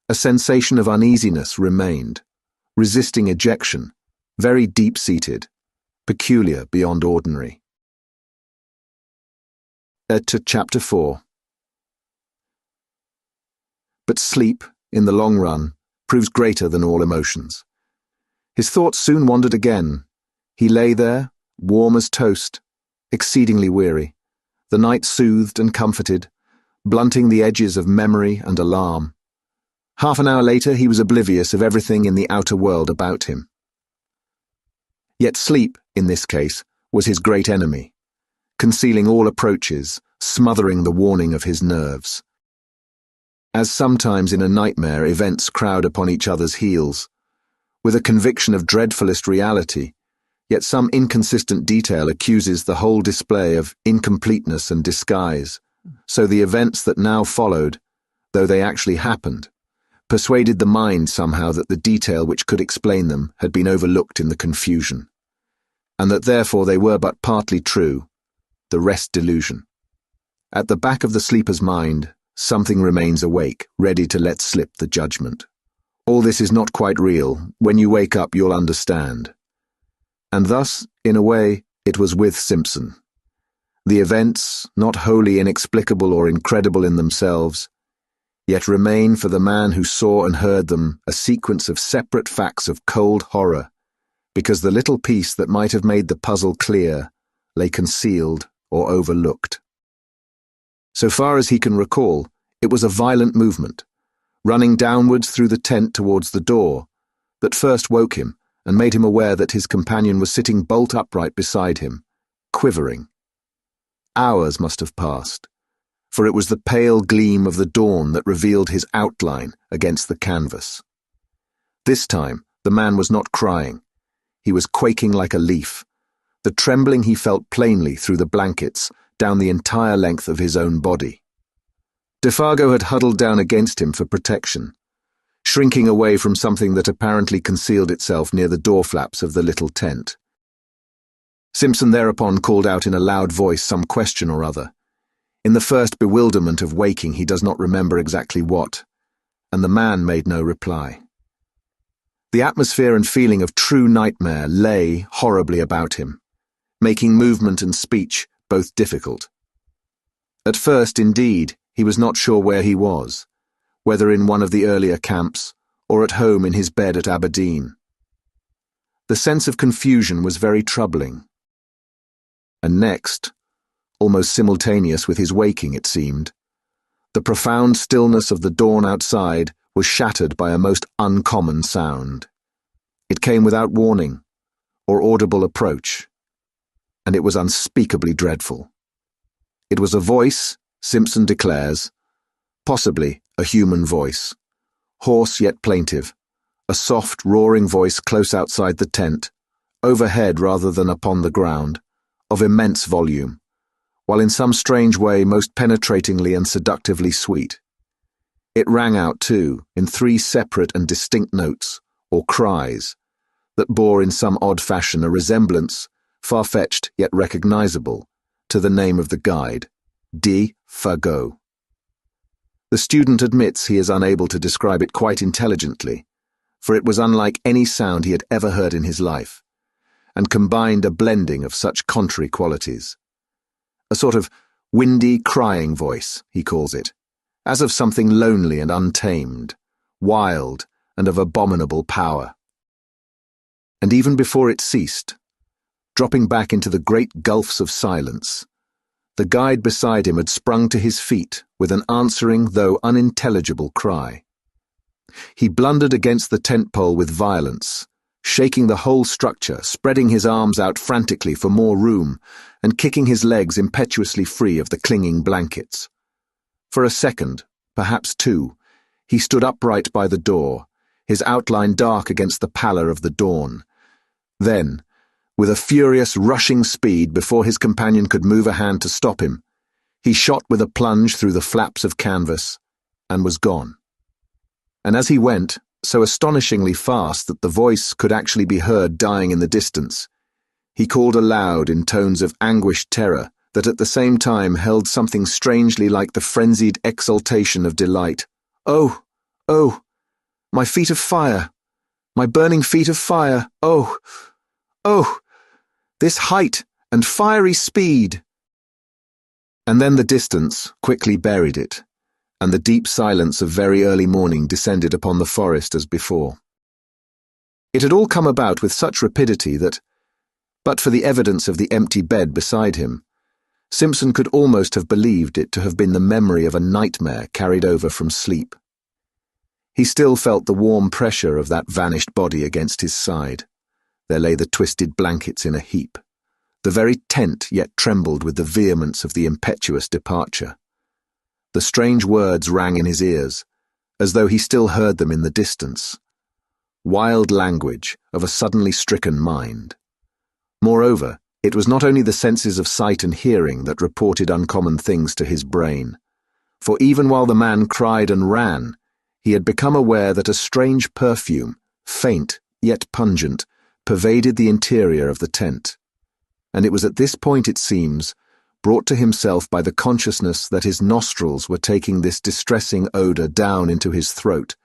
a sensation of uneasiness remained, resisting ejection, very deep-seated, peculiar beyond ordinary. Chapter 4. But sleep, in the long run, proves greater than all emotions. His thoughts soon wandered again. He lay there, warm as toast, exceedingly weary, the night soothed and comforted, blunting the edges of memory and alarm. Half an hour later he was oblivious of everything in the outer world about him. Yet sleep, in this case, was his great enemy, concealing all approaches, smothering the warning of his nerves. As sometimes in a nightmare events crowd upon each other's heels, with a conviction of dreadfulest reality, yet some inconsistent detail accuses the whole display of incompleteness and disguise, so the events that now followed, though they actually happened, persuaded the mind somehow that the detail which could explain them had been overlooked in the confusion, and that therefore they were but partly true, the rest delusion. At the back of the sleeper's mind, something remains awake, ready to let slip the judgment. All this is not quite real. When you wake up, you'll understand. And thus, in a way, it was with Simpson. The events, not wholly inexplicable or incredible in themselves, yet remain for the man who saw and heard them a sequence of separate facts of cold horror, because the little piece that might have made the puzzle clear lay concealed or overlooked. So far as he can recall, it was a violent movement, running downwards through the tent towards the door, that first woke him and made him aware that his companion was sitting bolt upright beside him, quivering. Hours must have passed, for it was the pale gleam of the dawn that revealed his outline against the canvas. This time, the man was not crying. He was quaking like a leaf. The trembling he felt plainly through the blankets, down the entire length of his own body. Defargo had huddled down against him for protection, shrinking away from something that apparently concealed itself near the door flaps of the little tent. Simpson thereupon called out in a loud voice some question or other. In the first bewilderment of waking, he does not remember exactly what, and the man made no reply. The atmosphere and feeling of true nightmare lay horribly about him, making movement and speech both difficult. At first, indeed, he was not sure where he was, whether in one of the earlier camps or at home in his bed at Aberdeen. The sense of confusion was very troubling. And next, almost simultaneous with his waking it seemed, the profound stillness of the dawn outside was shattered by a most uncommon sound. It came without warning or audible approach, and it was unspeakably dreadful. It was a voice, Simpson declares, possibly a human voice, hoarse yet plaintive, a soft, roaring voice close outside the tent, overhead rather than upon the ground, of immense volume, while in some strange way most penetratingly and seductively sweet. It rang out, too, in 3 separate and distinct notes, or cries, that bore in some odd fashion a resemblance, far-fetched yet recognizable, to the name of the guide, D. Fagot. The student admits he is unable to describe it quite intelligently, for it was unlike any sound he had ever heard in his life, and combined a blending of such contrary qualities. A sort of windy crying voice, he calls it, as of something lonely and untamed, wild and of abominable power. And even before it ceased, dropping back into the great gulfs of silence, the guide beside him had sprung to his feet with an answering though unintelligible cry. He blundered against the tent pole with violence, shaking the whole structure, spreading his arms out frantically for more room, and kicking his legs impetuously free of the clinging blankets. For a second, perhaps 2, he stood upright by the door, his outline dark against the pallor of the dawn. Then, with a furious rushing speed before his companion could move a hand to stop him, he shot with a plunge through the flaps of canvas, and was gone. And as he went, so astonishingly fast that the voice could actually be heard dying in the distance, he called aloud in tones of anguished terror that at the same time held something strangely like the frenzied exultation of delight. "Oh, oh, my feet of fire, my burning feet of fire, oh, oh, this height and fiery speed!" And then the distance quickly buried it, and the deep silence of very early morning descended upon the forest as before. It had all come about with such rapidity that, but for the evidence of the empty bed beside him, Simpson could almost have believed it to have been the memory of a nightmare carried over from sleep. He still felt the warm pressure of that vanished body against his side. There lay the twisted blankets in a heap. The very tent yet trembled with the vehemence of the impetuous departure. The strange words rang in his ears, as though he still heard them in the distance. Wild language of a suddenly stricken mind. Moreover, it was not only the senses of sight and hearing that reported uncommon things to his brain, for even while the man cried and ran, he had become aware that a strange perfume, faint yet pungent, pervaded the interior of the tent. And it was at this point, it seems, brought to himself by the consciousness that his nostrils were taking this distressing odour down into his throat,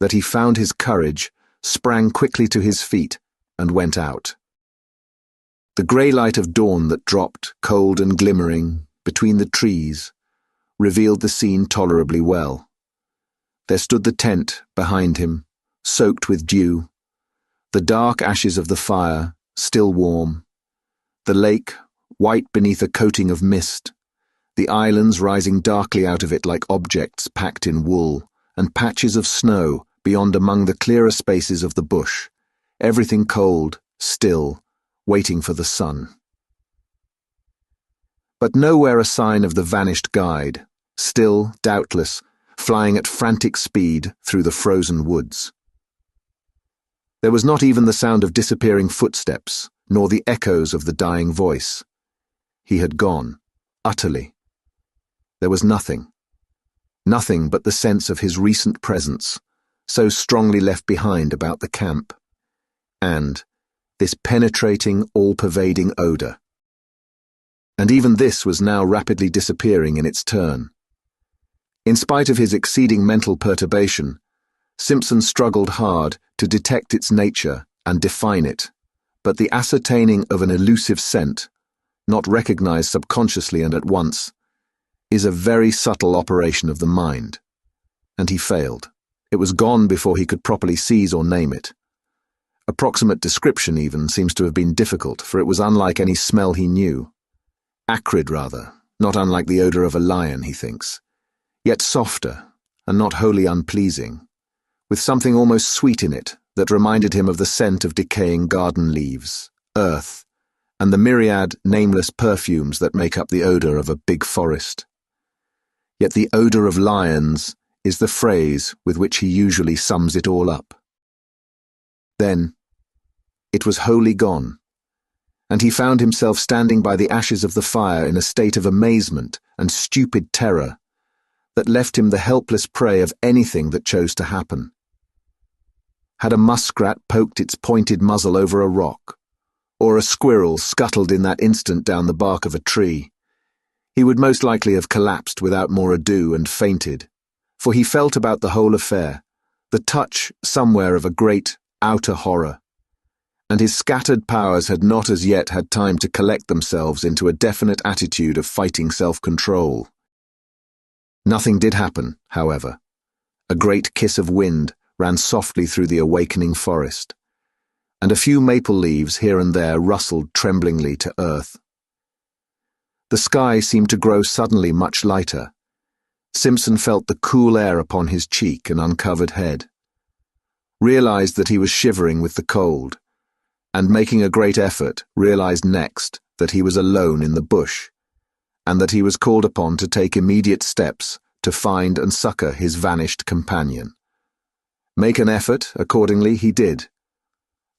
that he found his courage, sprang quickly to his feet, and went out. The grey light of dawn that dropped, cold and glimmering, between the trees, revealed the scene tolerably well. There stood the tent behind him, soaked with dew, the dark ashes of the fire, still warm, the lake, white beneath a coating of mist, the islands rising darkly out of it like objects packed in wool, and patches of snow beyond among the clearer spaces of the bush, everything cold, still, waiting for the sun. But nowhere a sign of the vanished guide, still, doubtless, flying at frantic speed through the frozen woods. There was not even the sound of disappearing footsteps, nor the echoes of the dying voice. He had gone, utterly. There was nothing but the sense of his recent presence, so strongly left behind about the camp. And, this penetrating, all-pervading odor. And even this was now rapidly disappearing in its turn. In spite of his exceeding mental perturbation, Simpson struggled hard to detect its nature and define it, but the ascertaining of an elusive scent, not recognized subconsciously and at once, is a very subtle operation of the mind. And he failed. It was gone before he could properly seize or name it. Approximate description even seems to have been difficult, for it was unlike any smell he knew. Acrid, rather, not unlike the odor of a lion, he thinks, yet softer and not wholly unpleasing, with something almost sweet in it that reminded him of the scent of decaying garden leaves, earth, and the myriad nameless perfumes that make up the odor of a big forest. Yet the odor of lions is the phrase with which he usually sums it all up. Then, it was wholly gone, and he found himself standing by the ashes of the fire in a state of amazement and stupid terror that left him the helpless prey of anything that chose to happen. Had a muskrat poked its pointed muzzle over a rock, or a squirrel scuttled in that instant down the bark of a tree, he would most likely have collapsed without more ado and fainted, for he felt about the whole affair, the touch somewhere of a great outer horror, and his scattered powers had not as yet had time to collect themselves into a definite attitude of fighting self-control. Nothing did happen, however. A great kiss of wind ran softly through the awakening forest, and a few maple leaves here and there rustled tremblingly to earth. The sky seemed to grow suddenly much lighter. Simpson felt the cool air upon his cheek and uncovered head, realized that he was shivering with the cold, and making a great effort, realized next that he was alone in the bush, and that he was called upon to take immediate steps to find and succor his vanished companion. Make an effort, accordingly, he did,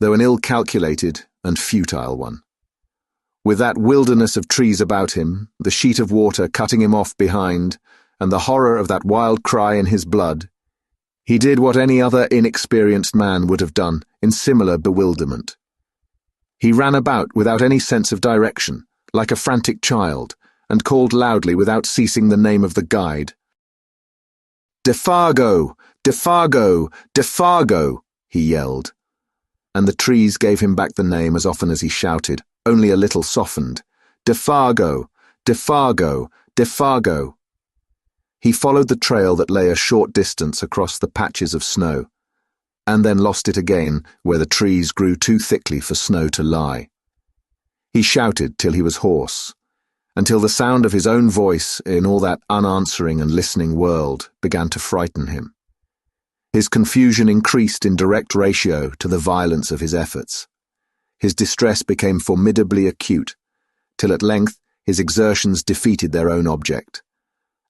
though an ill-calculated and futile one. With that wilderness of trees about him, the sheet of water cutting him off behind, and the horror of that wild cry in his blood, he did what any other inexperienced man would have done in similar bewilderment. He ran about without any sense of direction, like a frantic child, and called loudly without ceasing the name of the guide. "Defargo! Defargo! Defargo!" he yelled, and the trees gave him back the name as often as he shouted, only a little softened. "Defargo! Defargo! Defargo!" He followed the trail that lay a short distance across the patches of snow, and then lost it again where the trees grew too thickly for snow to lie. He shouted till he was hoarse, until the sound of his own voice in all that unanswering and listening world began to frighten him. His confusion increased in direct ratio to the violence of his efforts. His distress became formidably acute, till at length his exertions defeated their own object,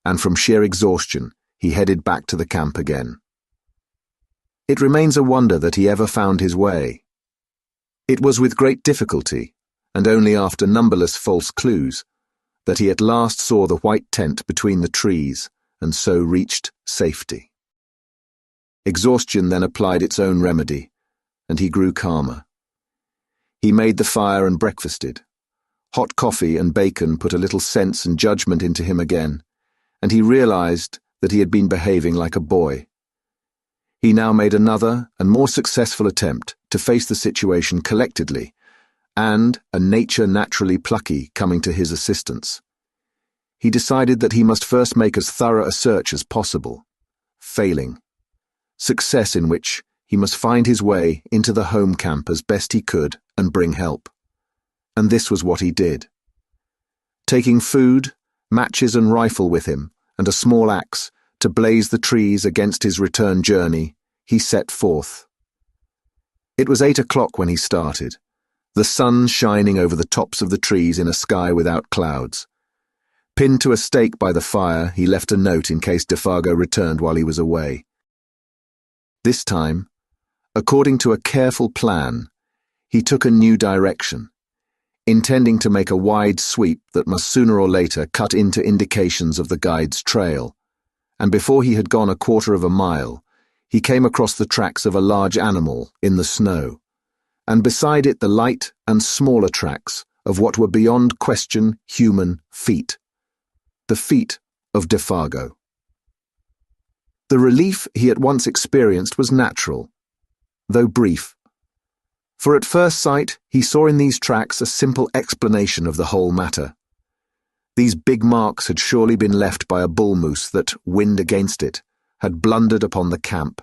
and from sheer exhaustion he headed back to the camp again. It remains a wonder that he ever found his way. It was with great difficulty, and only after numberless false clues, that he at last saw the white tent between the trees, and so reached safety. Exhaustion then applied its own remedy, and he grew calmer. He made the fire and breakfasted. Hot coffee and bacon put a little sense and judgment into him again, and he realized that he had been behaving like a boy. He now made another and more successful attempt to face the situation collectedly, and, a nature naturally plucky coming to his assistance, he decided that he must first make as thorough a search as possible, failing, success in which he must find his way into the home camp as best he could and bring help. And this was what he did. Taking food, matches and rifle with him, and a small axe to blaze the trees against his return journey, he set forth. It was 8 o'clock when he started, the sun shining over the tops of the trees in a sky without clouds. Pinned to a stake by the fire, he left a note in case Defargo returned while he was away. This time, according to a careful plan, he took a new direction, intending to make a wide sweep that must sooner or later cut into indications of the guide's trail, and before he had gone a quarter of a mile, he came across the tracks of a large animal in the snow, and beside it the light and smaller tracks of what were beyond question human feet. The feet of Defago. The relief he at once experienced was natural, though brief. For at first sight he saw in these tracks a simple explanation of the whole matter. These big marks had surely been left by a bull moose that, wind against it, had blundered upon the camp,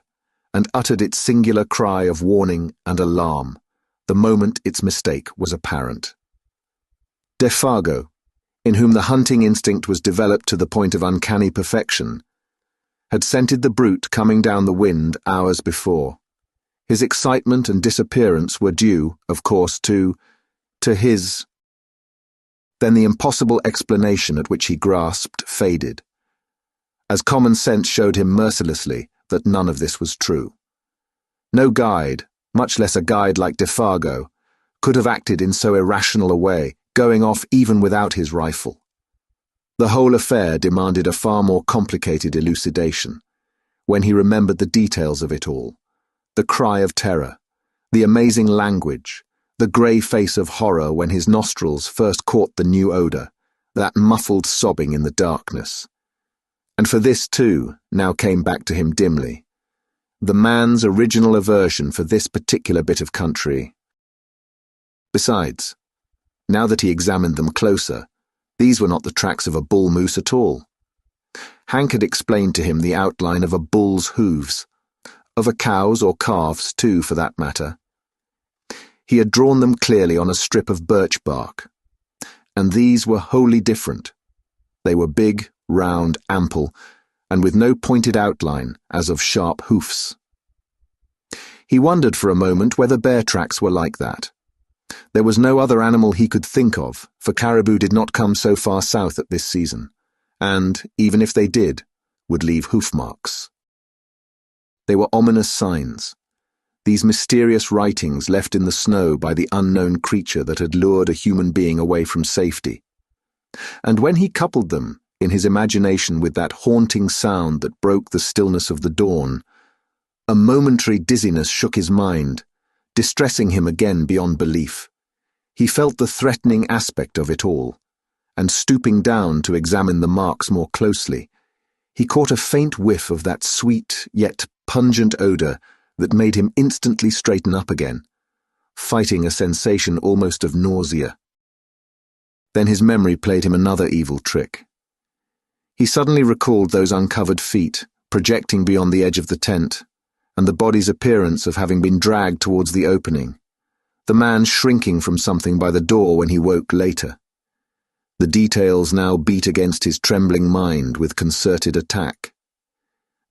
and uttered its singular cry of warning and alarm, the moment its mistake was apparent. Defago, in whom the hunting instinct was developed to the point of uncanny perfection, had scented the brute coming down the wind hours before. His excitement and disappearance were due, of course, to his. Then the impossible explanation at which he grasped faded, as common sense showed him mercilessly that none of this was true. No guide, much less a guide like Defago, could have acted in so irrational a way, going off even without his rifle. The whole affair demanded a far more complicated elucidation, when he remembered the details of it all, the cry of terror, the amazing language, the grey face of horror when his nostrils first caught the new odour, that muffled sobbing in the darkness. And for this, too, now came back to him dimly, the man's original aversion for this particular bit of country. Besides, now that he examined them closer, these were not the tracks of a bull moose at all. Hank had explained to him the outline of a bull's hooves, of a cow's or calf's too, for that matter. He had drawn them clearly on a strip of birch bark, and these were wholly different. They were big, round, ample, and with no pointed outline as of sharp hoofs. He wondered for a moment whether bear tracks were like that. There was no other animal he could think of, for caribou did not come so far south at this season, and, even if they did, would leave hoof marks. They were ominous signs, these mysterious writings left in the snow by the unknown creature that had lured a human being away from safety. And when he coupled them, in his imagination, with that haunting sound that broke the stillness of the dawn, a momentary dizziness shook his mind, distressing him again beyond belief. He felt the threatening aspect of it all, and stooping down to examine the marks more closely, he caught a faint whiff of that sweet yet pungent odour that made him instantly straighten up again, fighting a sensation almost of nausea. Then his memory played him another evil trick. He suddenly recalled those uncovered feet, projecting beyond the edge of the tent, and the body's appearance of having been dragged towards the opening, the man shrinking from something by the door when he woke later. The details now beat against his trembling mind with concerted attack.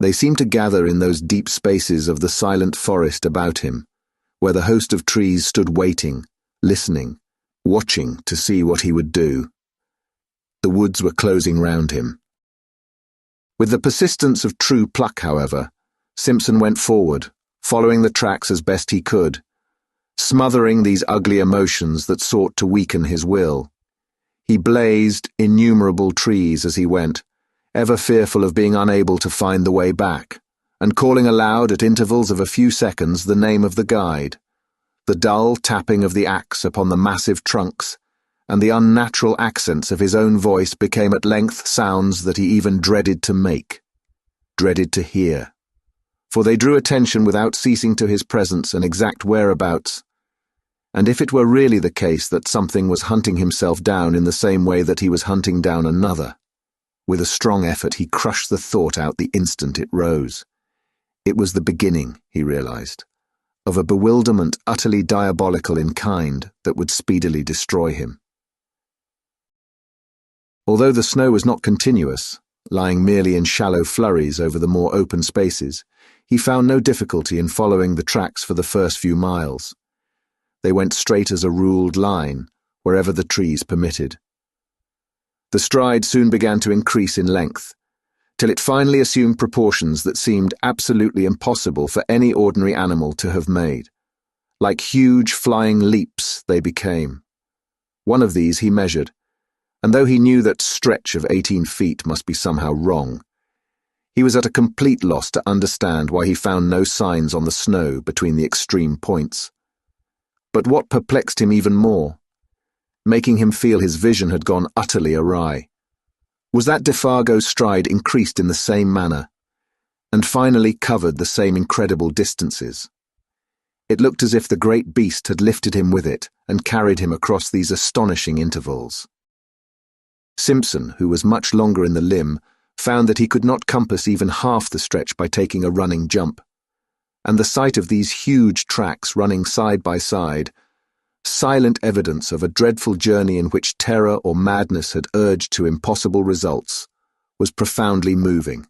They seemed to gather in those deep spaces of the silent forest about him, where the host of trees stood waiting, listening, watching to see what he would do. The woods were closing round him. With the persistence of true pluck, however, Simpson went forward, following the tracks as best he could, smothering these ugly emotions that sought to weaken his will. He blazed innumerable trees as he went, ever fearful of being unable to find the way back, and calling aloud at intervals of a few seconds the name of the guide. The dull tapping of the axe upon the massive trunks, and the unnatural accents of his own voice became at length sounds that he even dreaded to make, dreaded to hear. For they drew attention without ceasing to his presence and exact whereabouts, and if it were really the case that something was hunting himself down in the same way that he was hunting down another, with a strong effort he crushed the thought out the instant it rose. It was the beginning, he realized, of a bewilderment utterly diabolical in kind that would speedily destroy him. Although the snow was not continuous, lying merely in shallow flurries over the more open spaces, he found no difficulty in following the tracks for the first few miles. They went straight as a ruled line, wherever the trees permitted. The stride soon began to increase in length, till it finally assumed proportions that seemed absolutely impossible for any ordinary animal to have made. Like huge flying leaps they became. One of these he measured, and though he knew that stretch of 18 feet must be somehow wrong, he was at a complete loss to understand why he found no signs on the snow between the extreme points. But what perplexed him even more, making him feel his vision had gone utterly awry, was that Defargo's stride increased in the same manner, and finally covered the same incredible distances. It looked as if the great beast had lifted him with it and carried him across these astonishing intervals. Simpson, who was much longer in the limb, found that he could not compass even half the stretch by taking a running jump, and the sight of these huge tracks running side by side, silent evidence of a dreadful journey in which terror or madness had urged to impossible results, was profoundly moving.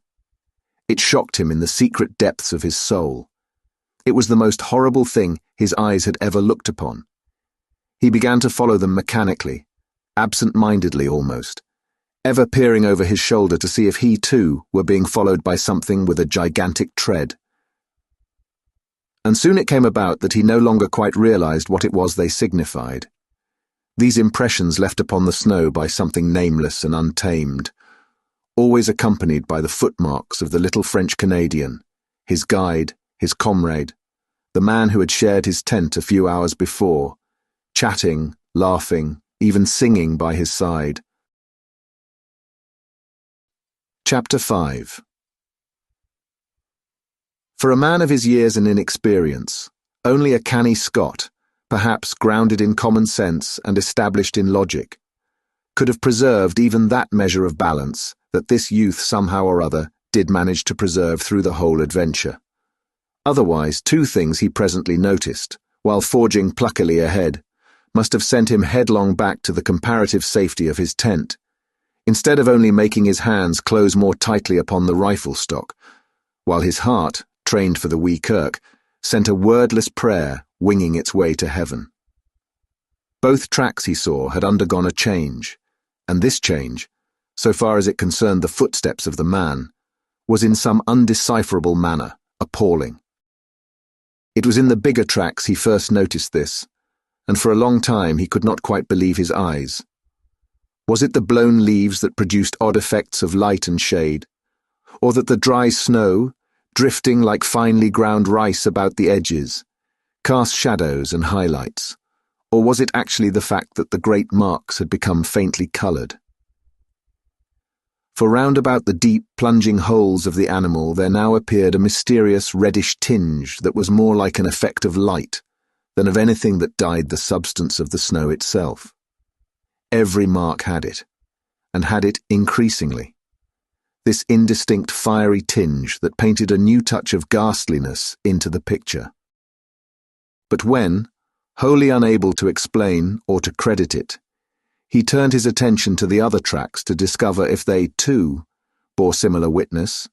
It shocked him in the secret depths of his soul. It was the most horrible thing his eyes had ever looked upon. He began to follow them mechanically, absent-mindedly almost, ever peering over his shoulder to see if he too were being followed by something with a gigantic tread. And soon it came about that he no longer quite realized what it was they signified. These impressions left upon the snow by something nameless and untamed, always accompanied by the footmarks of the little French Canadian, his guide, his comrade, the man who had shared his tent a few hours before, chatting, laughing, even singing by his side. Chapter 5. For a man of his years and inexperience, only a canny Scot, perhaps grounded in common sense and established in logic, could have preserved even that measure of balance that this youth somehow or other did manage to preserve through the whole adventure. Otherwise, two things he presently noticed, while forging pluckily ahead, must have sent him headlong back to the comparative safety of his tent, instead of only making his hands close more tightly upon the rifle stock, while his heart, trained for the wee kirk, sent a wordless prayer winging its way to heaven. Both tracks, he saw, had undergone a change, and this change, so far as it concerned the footsteps of the man, was in some undecipherable manner appalling. It was in the bigger tracks he first noticed this, and for a long time he could not quite believe his eyes. Was it the blown leaves that produced odd effects of light and shade, or that the dry snow, drifting like finely ground rice about the edges, cast shadows and highlights, or was it actually the fact that the great marks had become faintly coloured? For round about the deep, plunging holes of the animal there now appeared a mysterious reddish tinge that was more like an effect of light than of anything that dyed the substance of the snow itself. Every mark had it, and had it increasingly. This indistinct fiery tinge that painted a new touch of ghastliness into the picture. But when, wholly unable to explain or to credit it, he turned his attention to the other tracks to discover if they, too, bore similar witness,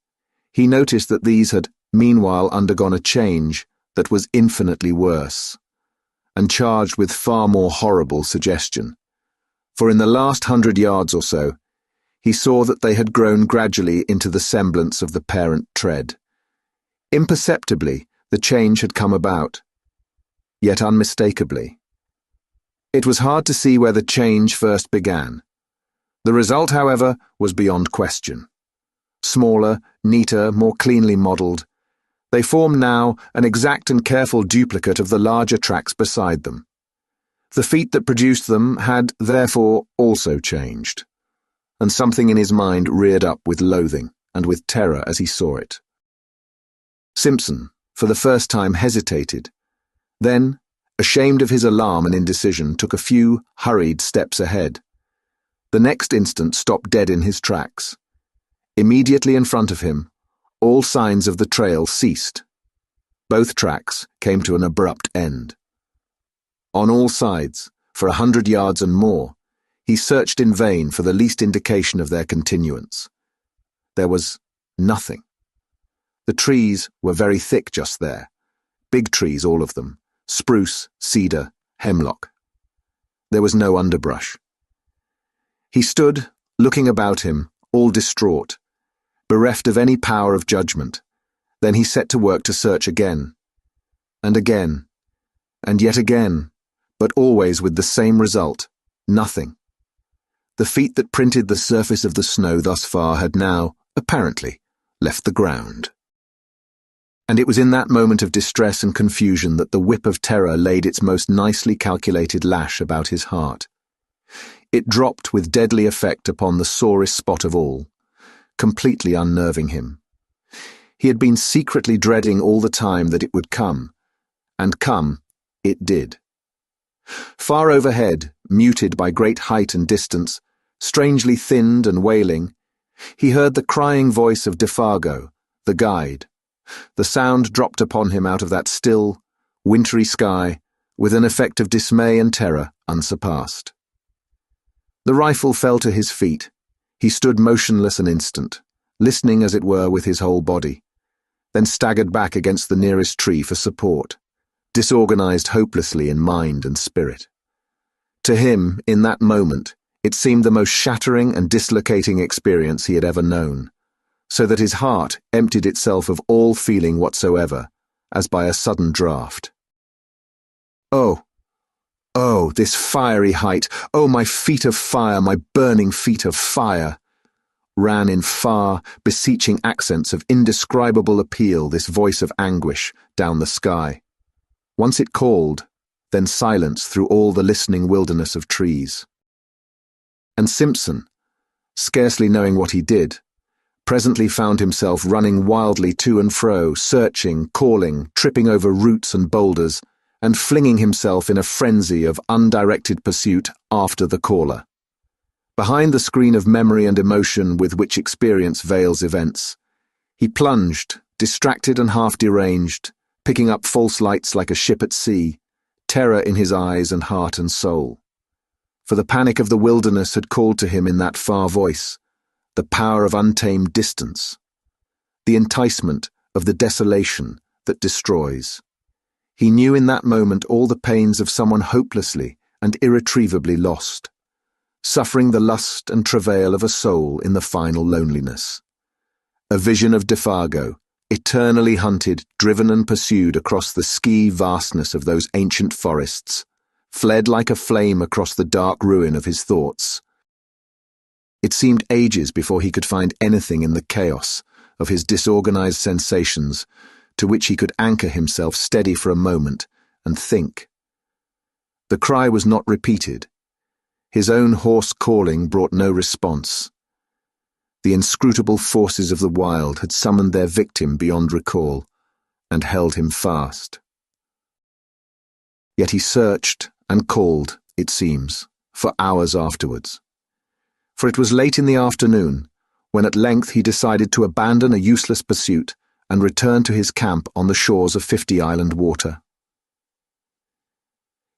he noticed that these had meanwhile undergone a change that was infinitely worse, and charged with far more horrible suggestion. For in the last 100 yards or so, he saw that they had grown gradually into the semblance of the parent tread. Imperceptibly, the change had come about, yet unmistakably. It was hard to see where the change first began. The result, however, was beyond question. Smaller, neater, more cleanly modelled, they formed now an exact and careful duplicate of the larger tracks beside them. The feet that produced them had, therefore, also changed, and something in his mind reared up with loathing and with terror as he saw it. Simpson, for the first time, hesitated, then, ashamed of his alarm and indecision, took a few hurried steps ahead. The next instant stopped dead in his tracks. Immediately in front of him, all signs of the trail ceased. Both tracks came to an abrupt end. On all sides, for 100 yards and more, he searched in vain for the least indication of their continuance. There was nothing. The trees were very thick just there, big trees all of them, spruce, cedar, hemlock. There was no underbrush. He stood, looking about him, all distraught, bereft of any power of judgment. Then he set to work to search again, and again, and yet again, but always with the same result, nothing. The feet that printed the surface of the snow thus far had now, apparently, left the ground. And it was in that moment of distress and confusion that the whip of terror laid its most nicely calculated lash about his heart. It dropped with deadly effect upon the sorest spot of all, completely unnerving him. He had been secretly dreading all the time that it would come, and come it did. Far overhead, muted by great height and distance, strangely thinned and wailing, he heard the crying voice of Defargo, the guide. The sound dropped upon him out of that still, wintry sky, with an effect of dismay and terror unsurpassed. The rifle fell to his feet. He stood motionless an instant, listening as it were with his whole body, then staggered back against the nearest tree for support, disorganized hopelessly in mind and spirit. To him, in that moment, it seemed the most shattering and dislocating experience he had ever known, so that his heart emptied itself of all feeling whatsoever, as by a sudden draught. Oh, this fiery height! Oh, my feet of fire, my burning feet of fire! Ran in far, beseeching accents of indescribable appeal this voice of anguish down the sky. Once it called, then silence through all the listening wilderness of trees. And Simpson, scarcely knowing what he did, presently found himself running wildly to and fro, searching, calling, tripping over roots and boulders, and flinging himself in a frenzy of undirected pursuit after the caller. Behind the screen of memory and emotion with which experience veils events, he plunged, distracted and half deranged, picking up false lights like a ship at sea, terror in his eyes and heart and soul. For the panic of the wilderness had called to him in that far voice, the power of untamed distance, the enticement of the desolation that destroys. He knew in that moment all the pains of someone hopelessly and irretrievably lost, suffering the lust and travail of a soul in the final loneliness. A vision of Defargo, eternally hunted, driven and pursued across the ski vastness of those ancient forests, fled like a flame across the dark ruin of his thoughts. It seemed ages before he could find anything in the chaos of his disorganized sensations to which he could anchor himself steady for a moment and think. The cry was not repeated. His own hoarse calling brought no response. The inscrutable forces of the wild had summoned their victim beyond recall and held him fast. Yet he searched and called, it seems, for hours afterwards. For it was late in the afternoon when at length he decided to abandon a useless pursuit and return to his camp on the shores of 50 Island Water.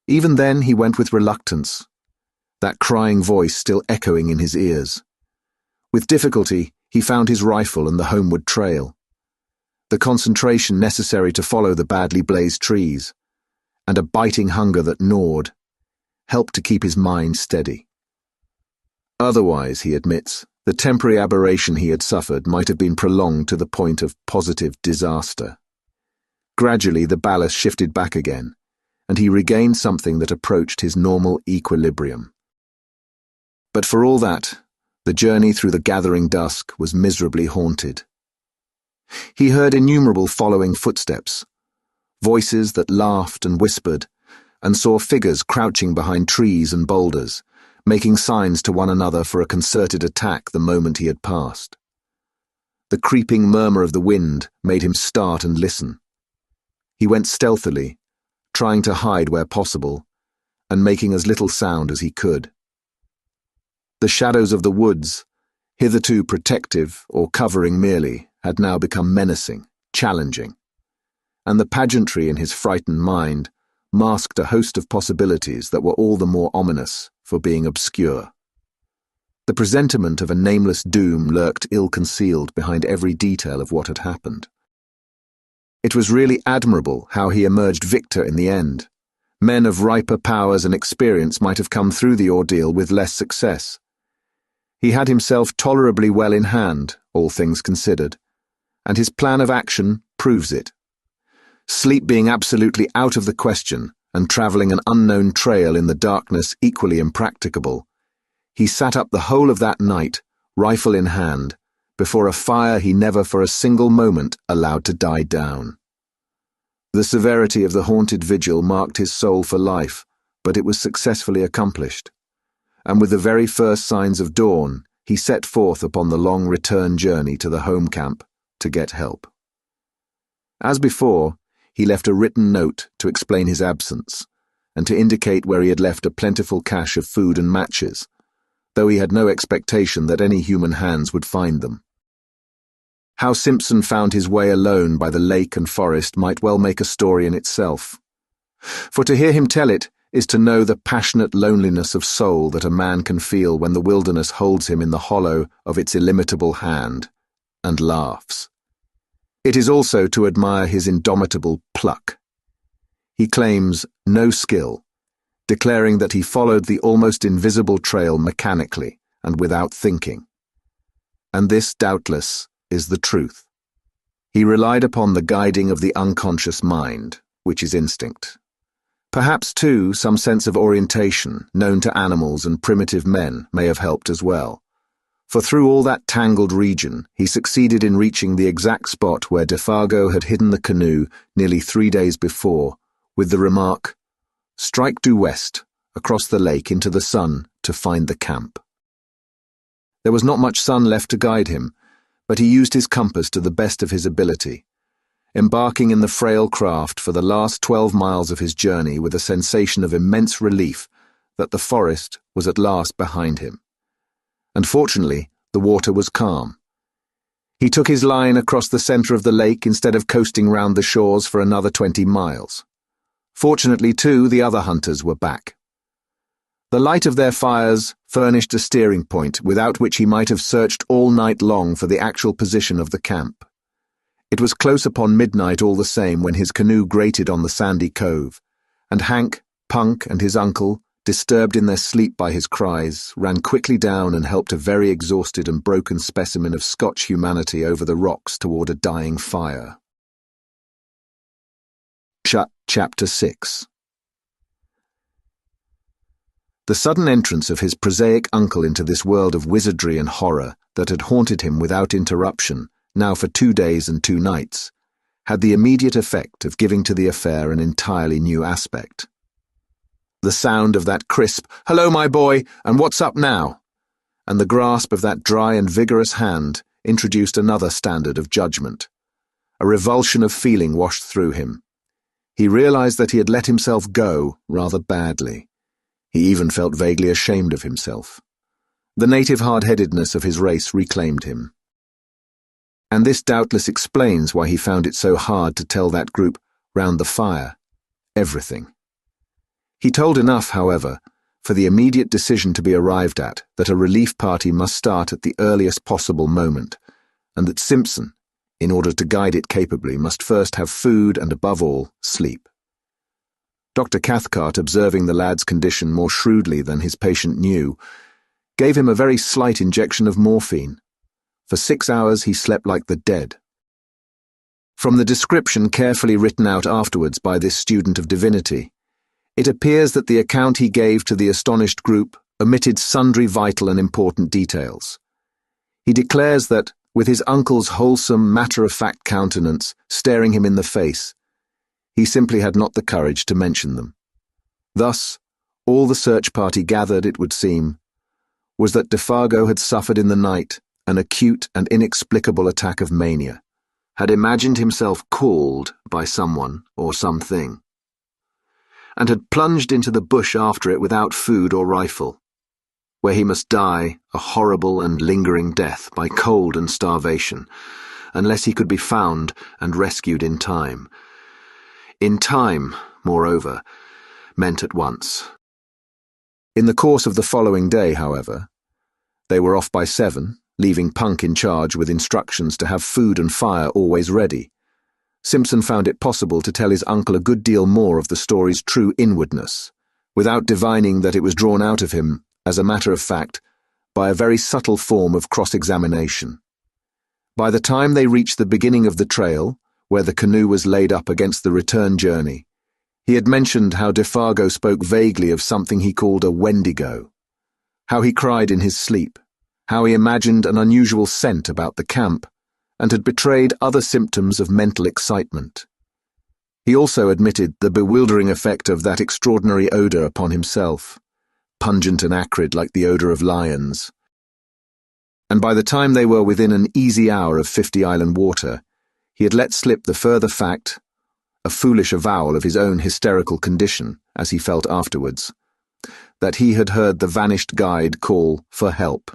Even then he went with reluctance, that crying voice still echoing in his ears. With difficulty, he found his rifle and the homeward trail, the concentration necessary to follow the badly blazed trees, and a biting hunger that gnawed, helped to keep his mind steady. Otherwise, he admits, the temporary aberration he had suffered might have been prolonged to the point of positive disaster. Gradually, the ballast shifted back again, and he regained something that approached his normal equilibrium. But for all that, the journey through the gathering dusk was miserably haunted. He heard innumerable following footsteps, voices that laughed and whispered, and saw figures crouching behind trees and boulders, making signs to one another for a concerted attack the moment he had passed. The creeping murmur of the wind made him start and listen. He went stealthily, trying to hide where possible, and making as little sound as he could. The shadows of the woods, hitherto protective or covering merely, had now become menacing, challenging, and the pageantry in his frightened mind masked a host of possibilities that were all the more ominous for being obscure. The presentiment of a nameless doom lurked ill-concealed behind every detail of what had happened. It was really admirable how he emerged victor in the end. Men of riper powers and experience might have come through the ordeal with less success. He had himself tolerably well in hand, all things considered, and his plan of action proves it. Sleep being absolutely out of the question, and travelling an unknown trail in the darkness equally impracticable, he sat up the whole of that night, rifle in hand, before a fire he never for a single moment allowed to die down. The severity of the haunted vigil marked his soul for life, but it was successfully accomplished. And with the very first signs of dawn, he set forth upon the long return journey to the home camp to get help. As before, he left a written note to explain his absence, and to indicate where he had left a plentiful cache of food and matches, though he had no expectation that any human hands would find them. How Simpson found his way alone by the lake and forest might well make a story in itself. For to hear him tell it is to know the passionate loneliness of soul that a man can feel when the wilderness holds him in the hollow of its illimitable hand, and laughs. It is also to admire his indomitable pluck. He claims no skill, declaring that he followed the almost invisible trail mechanically and without thinking. And this, doubtless, is the truth. He relied upon the guiding of the unconscious mind, which is instinct. Perhaps, too, some sense of orientation, known to animals and primitive men, may have helped as well. For through all that tangled region, he succeeded in reaching the exact spot where Defargo had hidden the canoe nearly 3 days before, with the remark, "Strike due west, across the lake into the sun, to find the camp." There was not much sun left to guide him, but he used his compass to the best of his ability, embarking in the frail craft for the last 12 miles of his journey with a sensation of immense relief that the forest was at last behind him. And fortunately, the water was calm. He took his line across the center of the lake instead of coasting round the shores for another 20 miles. Fortunately, too, the other hunters were back. The light of their fires furnished a steering point without which he might have searched all night long for the actual position of the camp. It was close upon midnight all the same when his canoe grated on the sandy cove, and Hank, Punk, and his uncle, disturbed in their sleep by his cries, ran quickly down and helped a very exhausted and broken specimen of Scotch humanity over the rocks toward a dying fire. Chapter 6. The sudden entrance of his prosaic uncle into this world of wizardry and horror that had haunted him without interruption, now for 2 days and 2 nights, had the immediate effect of giving to the affair an entirely new aspect. The sound of that crisp, "Hello, my boy, and what's up now?" and the grasp of that dry and vigorous hand introduced another standard of judgment. A revulsion of feeling washed through him. He realized that he had let himself go rather badly. He even felt vaguely ashamed of himself. The native hard-headedness of his race reclaimed him. And this doubtless explains why he found it so hard to tell that group round the fire everything. He told enough, however, for the immediate decision to be arrived at that a relief party must start at the earliest possible moment, and that Simpson, in order to guide it capably, must first have food and, above all, sleep. Dr. Cathcart, observing the lad's condition more shrewdly than his patient knew, gave him a very slight injection of morphine. For 6 hours he slept like the dead. From the description carefully written out afterwards by this student of divinity, it appears that the account he gave to the astonished group omitted sundry vital and important details. He declares that, with his uncle's wholesome, matter-of-fact countenance staring him in the face, he simply had not the courage to mention them. Thus, all the search party gathered, it would seem, was that Defargo had suffered in the night an acute and inexplicable attack of mania, had imagined himself called by someone or something, and had plunged into the bush after it without food or rifle, where he must die a horrible and lingering death by cold and starvation, unless he could be found and rescued in time. In time, moreover, meant at once. In the course of the following day, however, they were off by 7, leaving Punk in charge with instructions to have food and fire always ready. Simpson found it possible to tell his uncle a good deal more of the story's true inwardness, without divining that it was drawn out of him, as a matter of fact, by a very subtle form of cross-examination. By the time they reached the beginning of the trail, where the canoe was laid up against the return journey, he had mentioned how Defargo spoke vaguely of something he called a Wendigo, how he cried in his sleep, how he imagined an unusual scent about the camp, and had betrayed other symptoms of mental excitement. He also admitted the bewildering effect of that extraordinary odour upon himself, pungent and acrid like the odour of lions. And by the time they were within an easy hour of 50 Island Water, he had let slip the further fact, a foolish avowal of his own hysterical condition, as he felt afterwards, that he had heard the vanished guide call for help.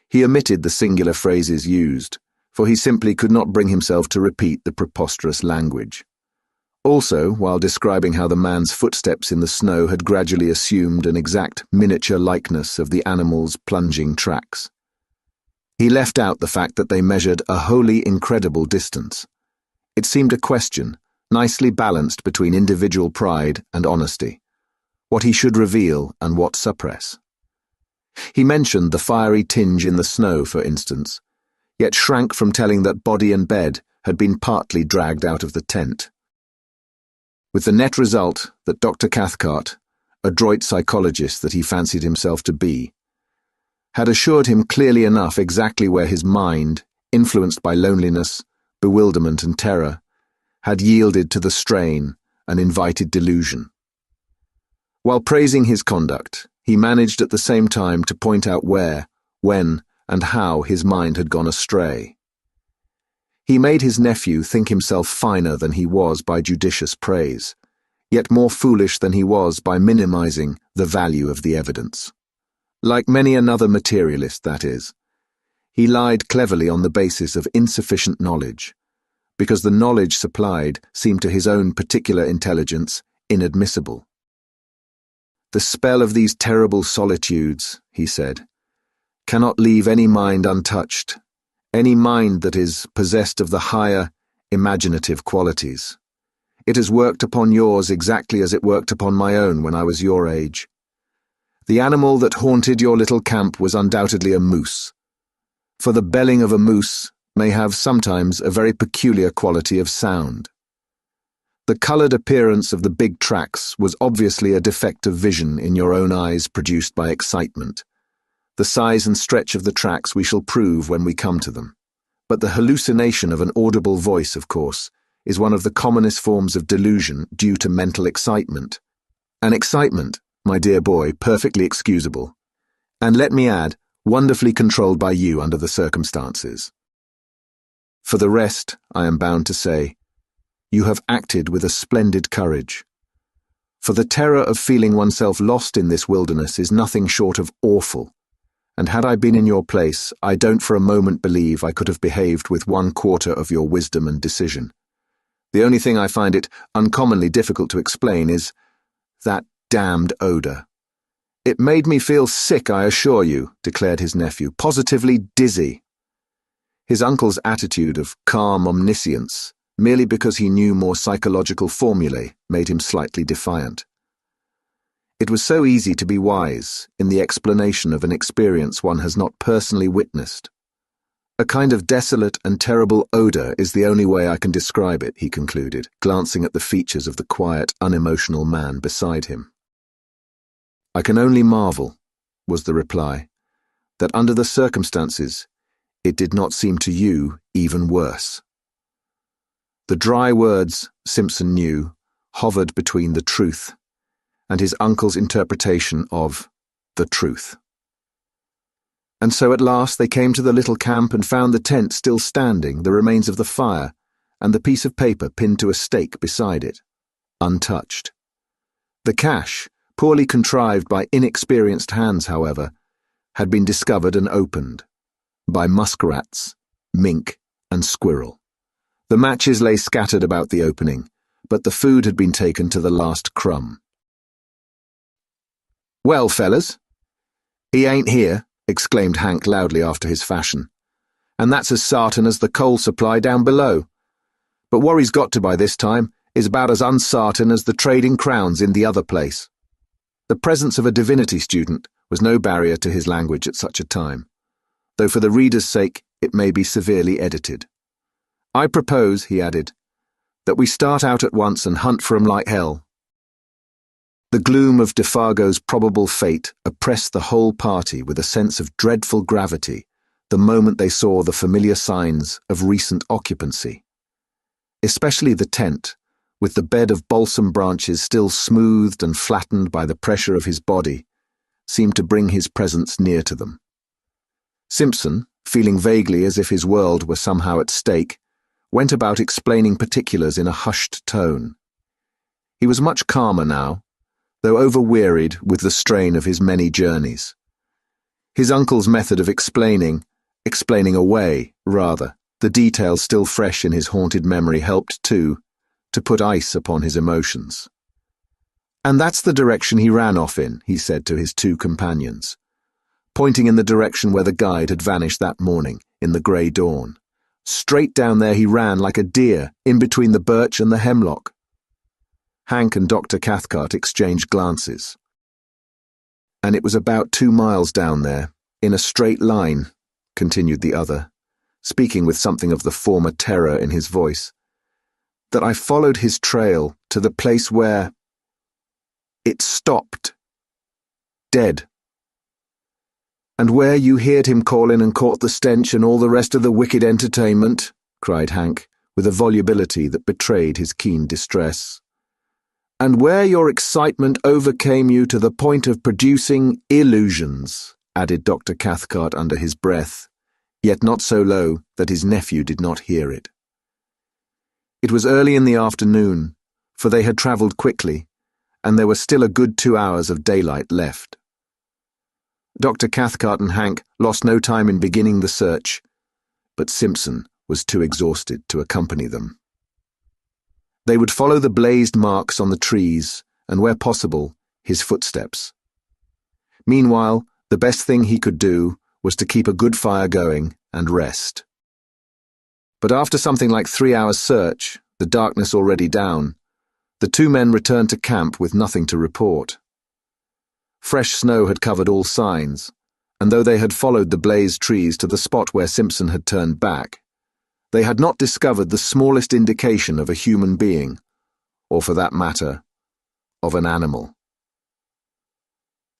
He omitted the singular phrases used, for he simply could not bring himself to repeat the preposterous language. Also, while describing how the man's footsteps in the snow had gradually assumed an exact miniature likeness of the animal's plunging tracks. He left out the fact that they measured a wholly incredible distance. It seemed a question, nicely balanced between individual pride and honesty, what he should reveal and what suppress. He mentioned the fiery tinge in the snow, for instance, yet shrank from telling that body and bed had been partly dragged out of the tent. With the net result that Dr. Cathcart, adroit psychologist that he fancied himself to be, had assured him clearly enough exactly where his mind, influenced by loneliness, bewilderment and terror, had yielded to the strain and invited delusion. While praising his conduct, he managed at the same time to point out where, when, and how his mind had gone astray. He made his nephew think himself finer than he was by judicious praise, yet more foolish than he was by minimizing the value of the evidence. Like many another materialist, that is, he lied cleverly on the basis of insufficient knowledge, because the knowledge supplied seemed to his own particular intelligence inadmissible. The spell of these terrible solitudes, he said, cannot leave any mind untouched, any mind that is possessed of the higher, imaginative qualities. It has worked upon yours exactly as it worked upon my own when I was your age. The animal that haunted your little camp was undoubtedly a moose, for the belling of a moose may have sometimes a very peculiar quality of sound. The coloured appearance of the big tracks was obviously a defect of vision in your own eyes produced by excitement. The size and stretch of the tracks we shall prove when we come to them. But the hallucination of an audible voice, of course, is one of the commonest forms of delusion due to mental excitement. An excitement, my dear boy, perfectly excusable. And let me add, wonderfully controlled by you under the circumstances. For the rest, I am bound to say, you have acted with a splendid courage. For the terror of feeling oneself lost in this wilderness is nothing short of awful, and had I been in your place, I don't for a moment believe I could have behaved with 1/4 of your wisdom and decision. The only thing I find it uncommonly difficult to explain is that damned odour. It made me feel sick, I assure you, declared his nephew, positively dizzy. His uncle's attitude of calm omniscience, merely because he knew more psychological formulae, made him slightly defiant. It was so easy to be wise in the explanation of an experience one has not personally witnessed. A kind of desolate and terrible odour is the only way I can describe it, he concluded, glancing at the features of the quiet, unemotional man beside him. I can only marvel, was the reply, that under the circumstances, it did not seem to you even worse. The dry words, Simpson knew, hovered between the truth and his uncle's interpretation of the truth. And so at last they came to the little camp and found the tent still standing, the remains of the fire, and the piece of paper pinned to a stake beside it, untouched. The cache, poorly contrived by inexperienced hands, however, had been discovered and opened by muskrats, mink, and squirrel. The matches lay scattered about the opening, but the food had been taken to the last crumb. "Well, fellas, he ain't here," exclaimed Hank loudly after his fashion, "and that's as sartain as the coal supply down below. But what he's got to by this time is about as unsartain as the trading crowns in the other place." The presence of a divinity student was no barrier to his language at such a time, though for the reader's sake it may be severely edited. "I propose," he added, "that we start out at once and hunt for 'em like hell." The gloom of Defargo's probable fate oppressed the whole party with a sense of dreadful gravity the moment they saw the familiar signs of recent occupancy. Especially the tent, with the bed of balsam branches still smoothed and flattened by the pressure of his body, seemed to bring his presence near to them. Simpson, feeling vaguely as if his world were somehow at stake, went about explaining particulars in a hushed tone. He was much calmer now, though overwearied with the strain of his many journeys. His uncle's method of explaining away, rather, the details still fresh in his haunted memory helped, too, to put ice upon his emotions. "And that's the direction he ran off in," he said to his two companions, pointing in the direction where the guide had vanished that morning in the grey dawn. "Straight down there he ran like a deer, in between the birch and the hemlock." Hank and Dr. Cathcart exchanged glances. "And it was about 2 miles down there, in a straight line," continued the other, speaking with something of the former terror in his voice, "that I followed his trail to the place where it stopped. Dead. And where you heard him calling and caught the stench and all the rest of the wicked entertainment," cried Hank, with a volubility that betrayed his keen distress. "And where your excitement overcame you to the point of producing illusions," added Dr. Cathcart under his breath, yet not so low that his nephew did not hear it. It was early in the afternoon, for they had travelled quickly, and there was still a good 2 hours of daylight left. Dr. Cathcart and Hank lost no time in beginning the search, but Simpson was too exhausted to accompany them. They would follow the blazed marks on the trees and, where possible, his footsteps. Meanwhile, the best thing he could do was to keep a good fire going and rest. But after something like 3 hours' search, the darkness already down, the two men returned to camp with nothing to report. Fresh snow had covered all signs, and though they had followed the blazed trees to the spot where Simpson had turned back, they had not discovered the smallest indication of a human being, or for that matter, of an animal.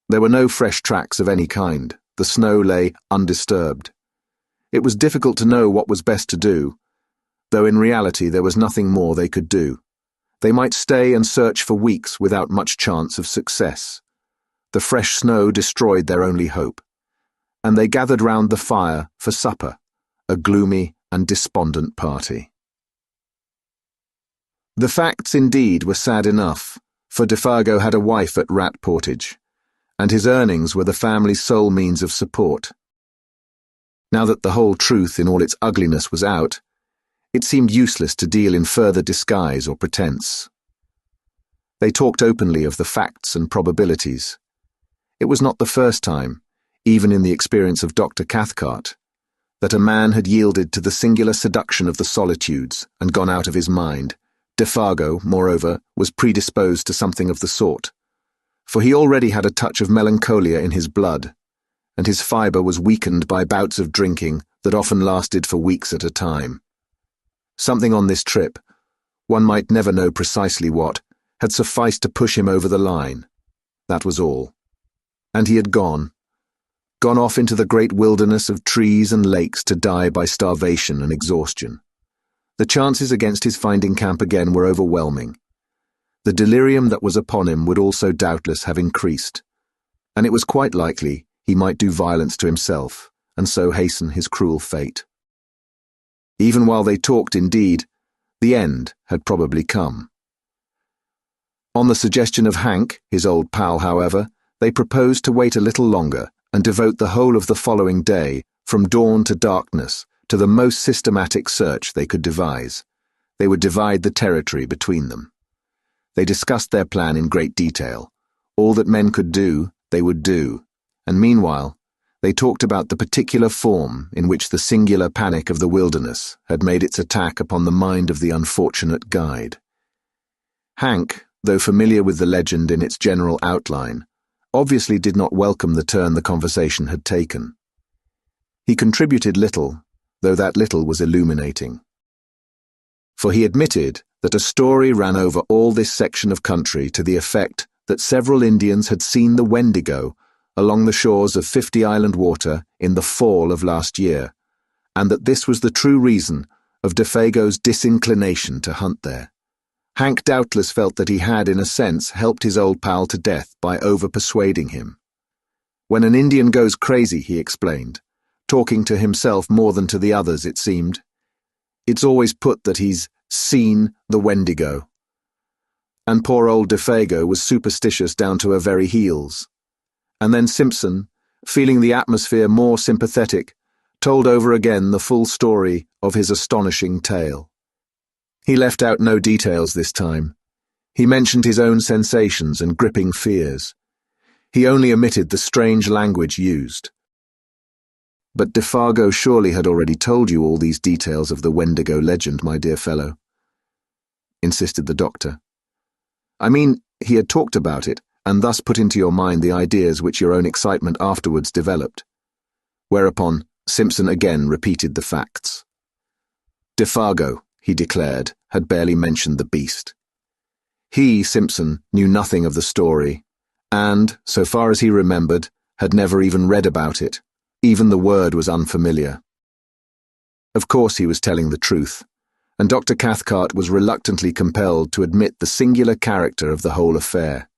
There were no fresh tracks of any kind. The snow lay undisturbed. It was difficult to know what was best to do, though in reality there was nothing more they could do. They might stay and search for weeks without much chance of success. The fresh snow destroyed their only hope, and they gathered round the fire for supper, a gloomy and despondent party. The facts indeed were sad enough, for Defargo had a wife at Rat Portage, and his earnings were the family's sole means of support. Now that the whole truth in all its ugliness was out, it seemed useless to deal in further disguise or pretense. They talked openly of the facts and probabilities. It was not the first time, even in the experience of Dr. Cathcart, that a man had yielded to the singular seduction of the solitudes and gone out of his mind. Defargo, moreover, was predisposed to something of the sort, for he already had a touch of melancholia in his blood, and his fibre was weakened by bouts of drinking that often lasted for weeks at a time. Something on this trip, one might never know precisely what, had sufficed to push him over the line. That was all. And he had gone off into the great wilderness of trees and lakes to die by starvation and exhaustion. The chances against his finding camp again were overwhelming. The delirium that was upon him would also doubtless have increased, and it was quite likely he might do violence to himself, and so hasten his cruel fate. Even while they talked, indeed, the end had probably come. On the suggestion of Hank, his old pal, however, they proposed to wait a little longer and devote the whole of the following day, from dawn to darkness, to the most systematic search they could devise. They would divide the territory between them. They discussed their plan in great detail. All that men could do, they would do, and meanwhile, they talked about the particular form in which the singular panic of the wilderness had made its attack upon the mind of the unfortunate guide. Hank, though familiar with the legend in its general outline, obviously did not welcome the turn the conversation had taken. He contributed little, though that little was illuminating. For he admitted that a story ran over all this section of country to the effect that several Indians had seen the Wendigo along the shores of 50 Island Water in the fall of last year, and that this was the true reason of Defago's disinclination to hunt there. Hank doubtless felt that he had, in a sense, helped his old pal to death by over-persuading him. When an Indian goes crazy, he explained, talking to himself more than to the others, it seemed, it's always put that he's seen the Wendigo. And poor old Defago was superstitious down to her very heels. And then Simpson, feeling the atmosphere more sympathetic, told over again the full story of his astonishing tale. He left out no details this time. He mentioned his own sensations and gripping fears. He only omitted the strange language used. But Defago surely had already told you all these details of the Wendigo legend, my dear fellow, insisted the doctor. I mean, he had talked about it, and thus put into your mind the ideas which your own excitement afterwards developed. Whereupon Simpson again repeated the facts. Defago, he declared, had barely mentioned the beast. He, Simpson, knew nothing of the story, and, so far as he remembered, had never even read about it. Even the word was unfamiliar. Of course he was telling the truth, and Dr. Cathcart was reluctantly compelled to admit the singular character of the whole affair.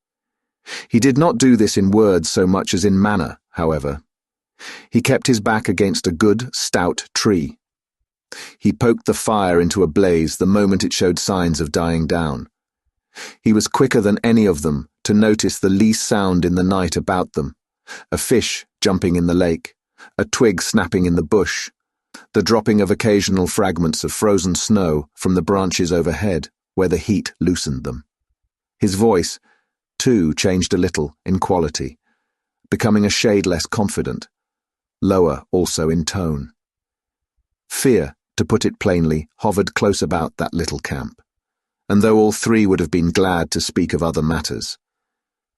He did not do this in words so much as in manner, however. He kept his back against a good, stout tree. He poked the fire into a blaze the moment it showed signs of dying down. He was quicker than any of them to notice the least sound in the night about them, a fish jumping in the lake, a twig snapping in the bush, the dropping of occasional fragments of frozen snow from the branches overhead where the heat loosened them. His voice, too, changed a little in quality, becoming a shade less confident, lower also in tone. Fear, to put it plainly, hovered close about that little camp, and though all three would have been glad to speak of other matters,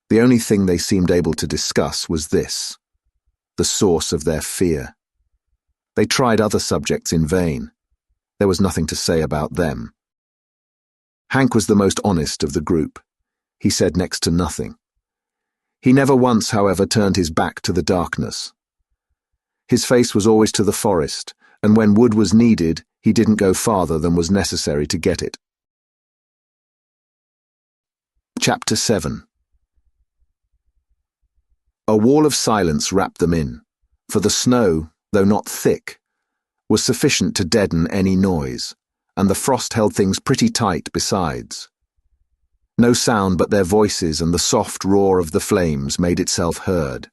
the only thing they seemed able to discuss was this, the source of their fear. They tried other subjects in vain. There was nothing to say about them. Hank was the most honest of the group. He said next to nothing. He never once, however, turned his back to the darkness. His face was always to the forest, and when wood was needed, he didn't go farther than was necessary to get it. Chapter 7. A wall of silence wrapped them in, for the snow, though not thick, was sufficient to deaden any noise, and the frost held things pretty tight besides. No sound but their voices and the soft roar of the flames made itself heard.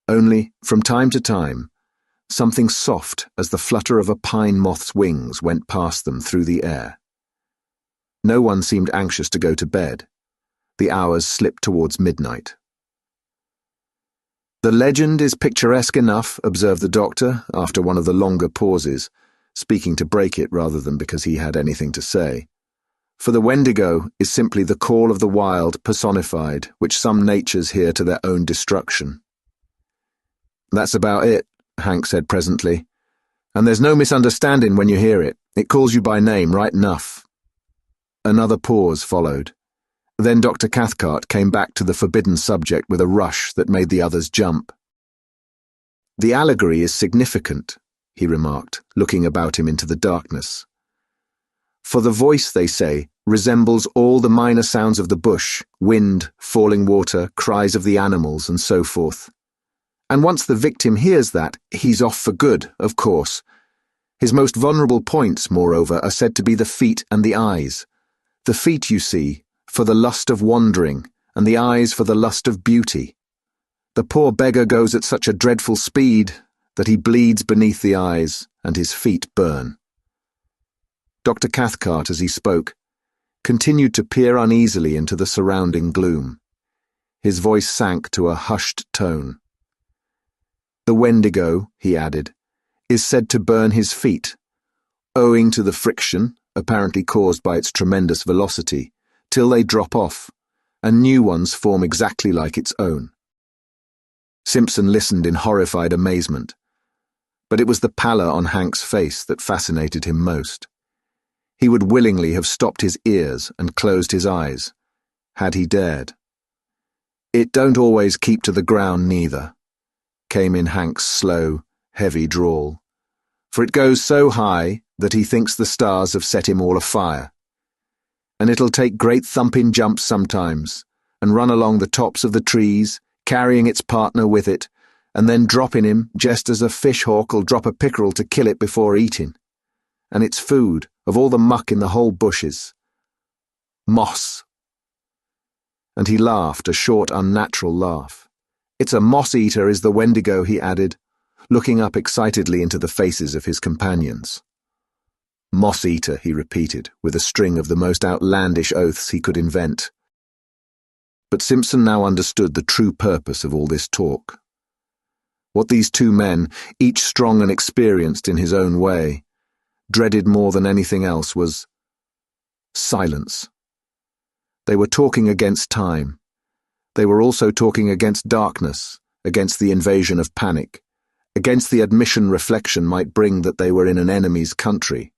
Only, from time to time, something soft as the flutter of a pine moth's wings went past them through the air. No one seemed anxious to go to bed. The hours slipped towards midnight. The legend is picturesque enough, observed the doctor, after one of the longer pauses, speaking to break it rather than because he had anything to say. For the Wendigo is simply the call of the wild personified, which some natures hear to their own destruction. That's about it, Hank said presently. And there's no misunderstanding when you hear it. It calls you by name right enough. Another pause followed. Then Dr. Cathcart came back to the forbidden subject with a rush that made the others jump. The allegory is significant, he remarked, looking about him into the darkness. For the voice, they say, resembles all the minor sounds of the bush, wind, falling water, cries of the animals, and so forth. And once the victim hears that, he's off for good, of course. His most vulnerable points, moreover, are said to be the feet and the eyes. The feet, you see, for the lust of wandering, and the eyes for the lust of beauty. The poor beggar goes at such a dreadful speed that he bleeds beneath the eyes, and his feet burn. Dr. Cathcart, as he spoke, continued to peer uneasily into the surrounding gloom. His voice sank to a hushed tone. The Wendigo, he added, is said to burn his feet, owing to the friction, apparently caused by its tremendous velocity, till they drop off, and new ones form exactly like its own. Simpson listened in horrified amazement, but it was the pallor on Hank's face that fascinated him most. He would willingly have stopped his ears and closed his eyes, had he dared. "It don't always keep to the ground neither," came in Hank's slow, heavy drawl, "for it goes so high that he thinks the stars have set him all afire. And it'll take great thumping jumps sometimes, and run along the tops of the trees, carrying its partner with it, and then dropping him just as a fish hawk'll drop a pickerel to kill it before eating. And it's food, of all the muck in the whole bushes. Moss." And he laughed, a short, unnatural laugh. "It's a moss-eater is the Wendigo," he added, looking up excitedly into the faces of his companions. "Moss-eater," he repeated, with a string of the most outlandish oaths he could invent. But Simpson now understood the true purpose of all this talk. What these two men, each strong and experienced in his own way, dreaded more than anything else was silence. They were talking against time. They were also talking against darkness, against the invasion of panic, against the admission reflection might bring that they were in an enemy's country,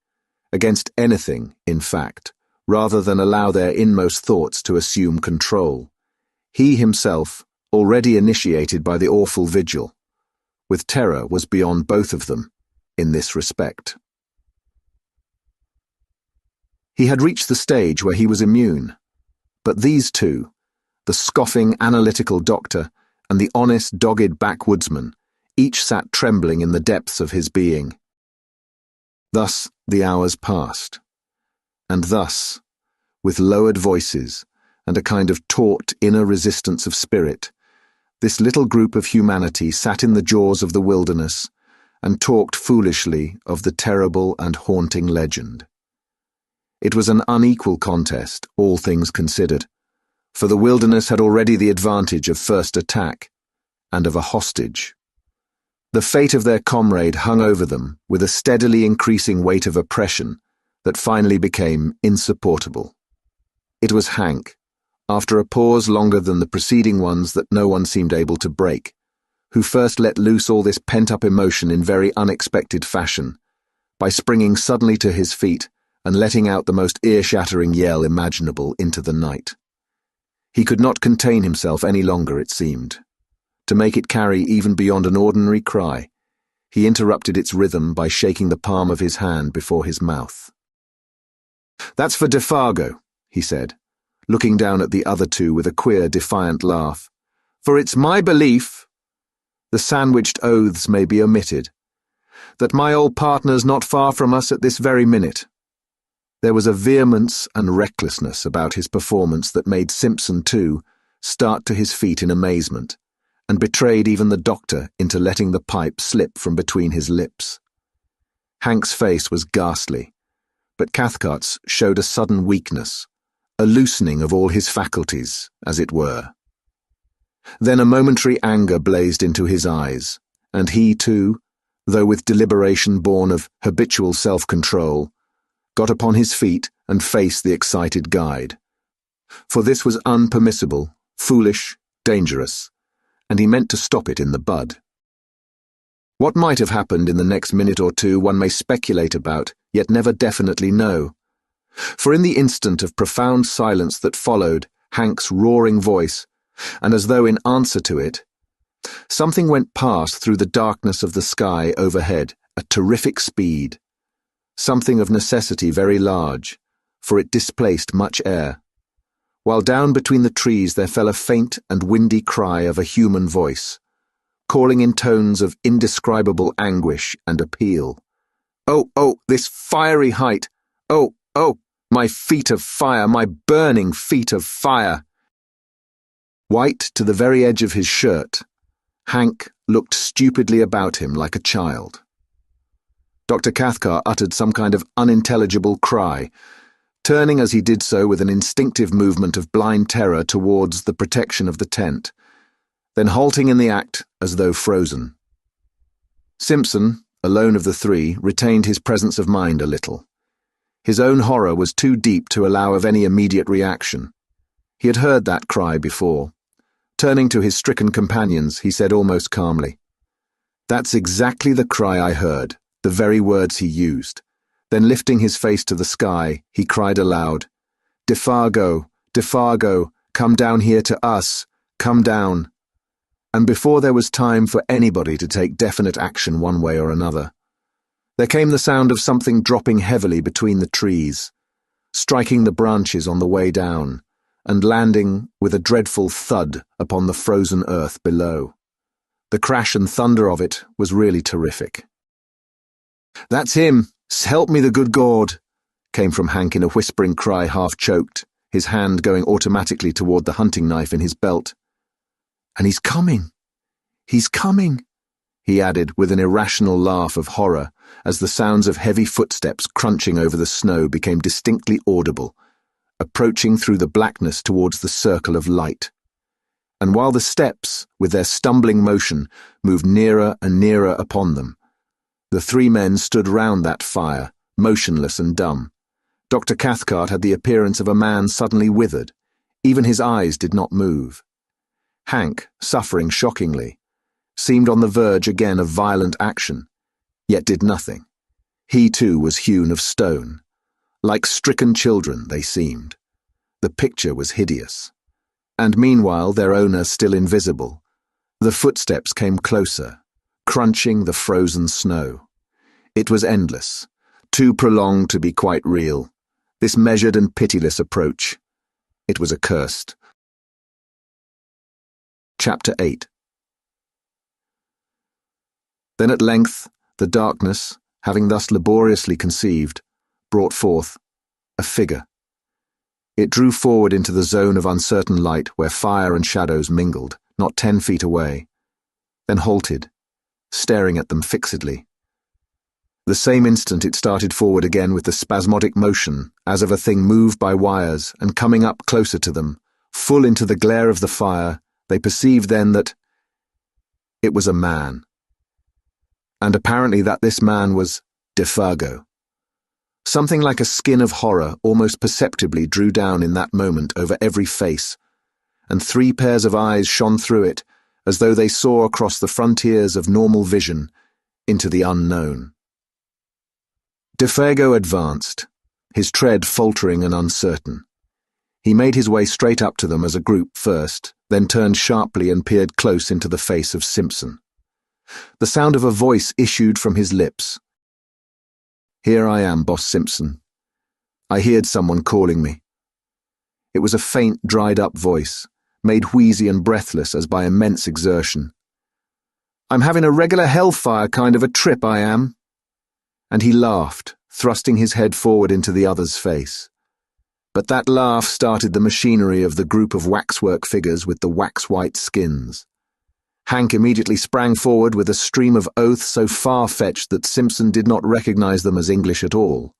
against anything, in fact, rather than allow their inmost thoughts to assume control. He himself, already initiated by the awful vigil, with terror, was beyond both of them, in this respect. He had reached the stage where he was immune, but these two, the scoffing analytical doctor and the honest, dogged backwoodsman, each sat trembling in the depths of his being. Thus the hours passed, and thus, with lowered voices and a kind of taut inner resistance of spirit, this little group of humanity sat in the jaws of the wilderness and talked foolishly of the terrible and haunting legend. It was an unequal contest, all things considered, for the wilderness had already the advantage of first attack and of a hostage. The fate of their comrade hung over them with a steadily increasing weight of oppression that finally became insupportable. It was Hank, after a pause longer than the preceding ones that no one seemed able to break, who first let loose all this pent-up emotion in very unexpected fashion, by springing suddenly to his feet and letting out the most ear-shattering yell imaginable into the night. He could not contain himself any longer, it seemed. To make it carry even beyond an ordinary cry, he interrupted its rhythm by shaking the palm of his hand before his mouth. "That's for Defargo," he said, looking down at the other two with a queer, defiant laugh. "For it's my belief," the sandwiched oaths may be omitted, "that my old partner's not far from us at this very minute." There was a vehemence and recklessness about his performance that made Simpson, too, start to his feet in amazement, and betrayed even the doctor into letting the pipe slip from between his lips. Hank's face was ghastly, but Cathcart's showed a sudden weakness, a loosening of all his faculties, as it were. Then a momentary anger blazed into his eyes, and he, too, though with deliberation born of habitual self-control, got upon his feet and faced the excited guide. For this was unpermissible, foolish, dangerous, and he meant to stop it in the bud. What might have happened in the next minute or two one may speculate about, yet never definitely know. For in the instant of profound silence that followed Hank's roaring voice, and as though in answer to it, something went past through the darkness of the sky overhead at terrific speed, something of necessity very large, for it displaced much air, while down between the trees there fell a faint and windy cry of a human voice, calling in tones of indescribable anguish and appeal. "Oh, oh, this fiery height! Oh, oh, my feet of fire, my burning feet of fire!" White to the very edge of his shirt, Hank looked stupidly about him like a child. Dr. Cathcart uttered some kind of unintelligible cry, turning as he did so with an instinctive movement of blind terror towards the protection of the tent, then halting in the act as though frozen. Simpson, alone of the three, retained his presence of mind a little. His own horror was too deep to allow of any immediate reaction. He had heard that cry before. Turning to his stricken companions, he said almost calmly, "That's exactly the cry I heard, the very words he used." Then lifting his face to the sky, he cried aloud, "Defargo, Defargo, come down here to us, "Come down." And before there was time for anybody to take definite action one way or another, there came the sound of something dropping heavily between the trees, striking the branches on the way down, and landing with a dreadful thud upon the frozen earth below. The crash and thunder of it was really terrific. "That's him! Help me, the good God!" came from Hank in a whispering cry, half-choked, his hand going automatically toward the hunting knife in his belt. "And he's coming! He's coming!" he added with an irrational laugh of horror as the sounds of heavy footsteps crunching over the snow became distinctly audible, approaching through the blackness towards the circle of light. And while the steps, with their stumbling motion, moved nearer and nearer upon them, the three men stood round that fire, motionless and dumb. Dr. Cathcart had the appearance of a man suddenly withered. Even his eyes did not move. Hank, suffering shockingly, seemed on the verge again of violent action, yet did nothing. He too was hewn of stone. Like stricken children, they seemed. The picture was hideous. And meanwhile, their owner still invisible, the footsteps came closer, crunching the frozen snow. It was endless, too prolonged to be quite real, this measured and pitiless approach. It was accursed. Chapter 8. Then at length, the darkness, having thus laboriously conceived, brought forth a figure. It drew forward into the zone of uncertain light where fire and shadows mingled, not 10 feet away, then halted, staring at them fixedly. The same instant it started forward again with the spasmodic motion as of a thing moved by wires, and coming up closer to them, full into the glare of the fire, they perceived then that it was a man. And apparently that this man was Defargo. Something like a skin of horror almost perceptibly drew down in that moment over every face, and 3 pairs of eyes shone through it as though they saw across the frontiers of normal vision into the unknown. Defargo advanced, his tread faltering and uncertain. He made his way straight up to them as a group first, then turned sharply and peered close into the face of Simpson. The sound of a voice issued from his lips. "Here I am, Boss Simpson. I heard someone calling me." It was a faint, dried-up voice, made wheezy and breathless as by immense exertion. "I'm having a regular hellfire kind of a trip, I am." And he laughed, thrusting his head forward into the other's face. But that laugh started the machinery of the group of waxwork figures with the wax-white skins. Hank immediately sprang forward with a stream of oaths so far-fetched that Simpson did not recognize them as English at all,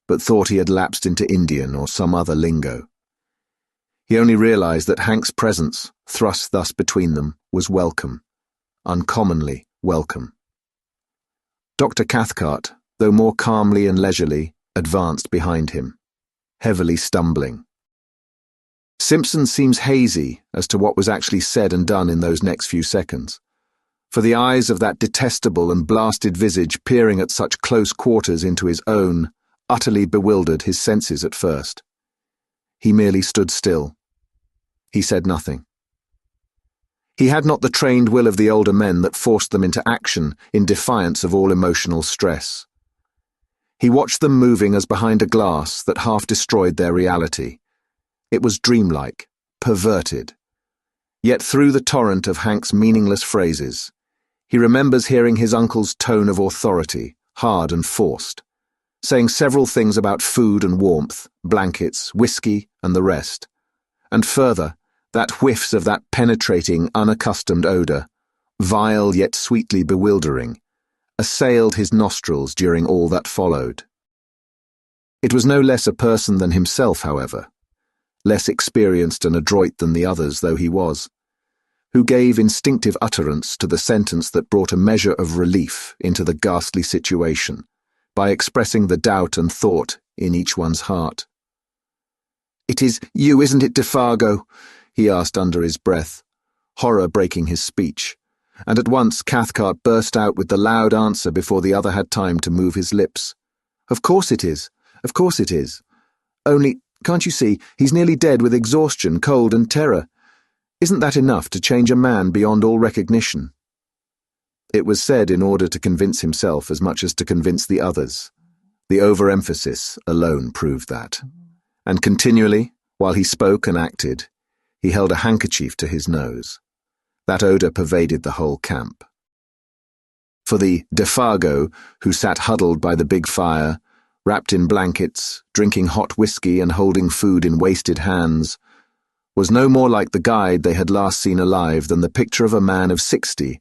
but thought he had lapsed into Indian or some other lingo. He only realized that Hank's presence, thrust thus between them, was welcome, uncommonly welcome. Dr. Cathcart, though more calmly and leisurely, advanced behind him, heavily stumbling. Simpson seems hazy as to what was actually said and done in those next few seconds, for the eyes of that detestable and blasted visage peering at such close quarters into his own utterly bewildered his senses at first. He merely stood still. He said nothing. He had not the trained will of the older men that forced them into action in defiance of all emotional stress. He watched them moving as behind a glass that half destroyed their reality. It was dreamlike, perverted. Yet through the torrent of Hank's meaningless phrases, he remembers hearing his uncle's tone of authority, hard and forced, saying several things about food and warmth, blankets, whiskey, and the rest. And further, that whiffs of that penetrating, unaccustomed odor, vile yet sweetly bewildering, assailed his nostrils during all that followed. It was no less a person than himself, however, less experienced and adroit than the others though he was, who gave instinctive utterance to the sentence that brought a measure of relief into the ghastly situation by expressing the doubt and thought in each one's heart. "It is you, isn't it, Defargo?" he asked under his breath, horror breaking his speech, and at once Cathcart burst out with the loud answer before the other had time to move his lips. "Of course it is. Of course it is. Only, can't you see, he's nearly dead with exhaustion, cold and terror. Isn't that enough to change a man beyond all recognition? It was said in order to convince himself as much as to convince the others. The overemphasis alone proved that. And continually, while he spoke and acted, he held a handkerchief to his nose. That odor pervaded the whole camp. For the Defago, who sat huddled by the big fire, wrapped in blankets, drinking hot whiskey and holding food in wasted hands, was no more like the guide they had last seen alive than the picture of a man of 60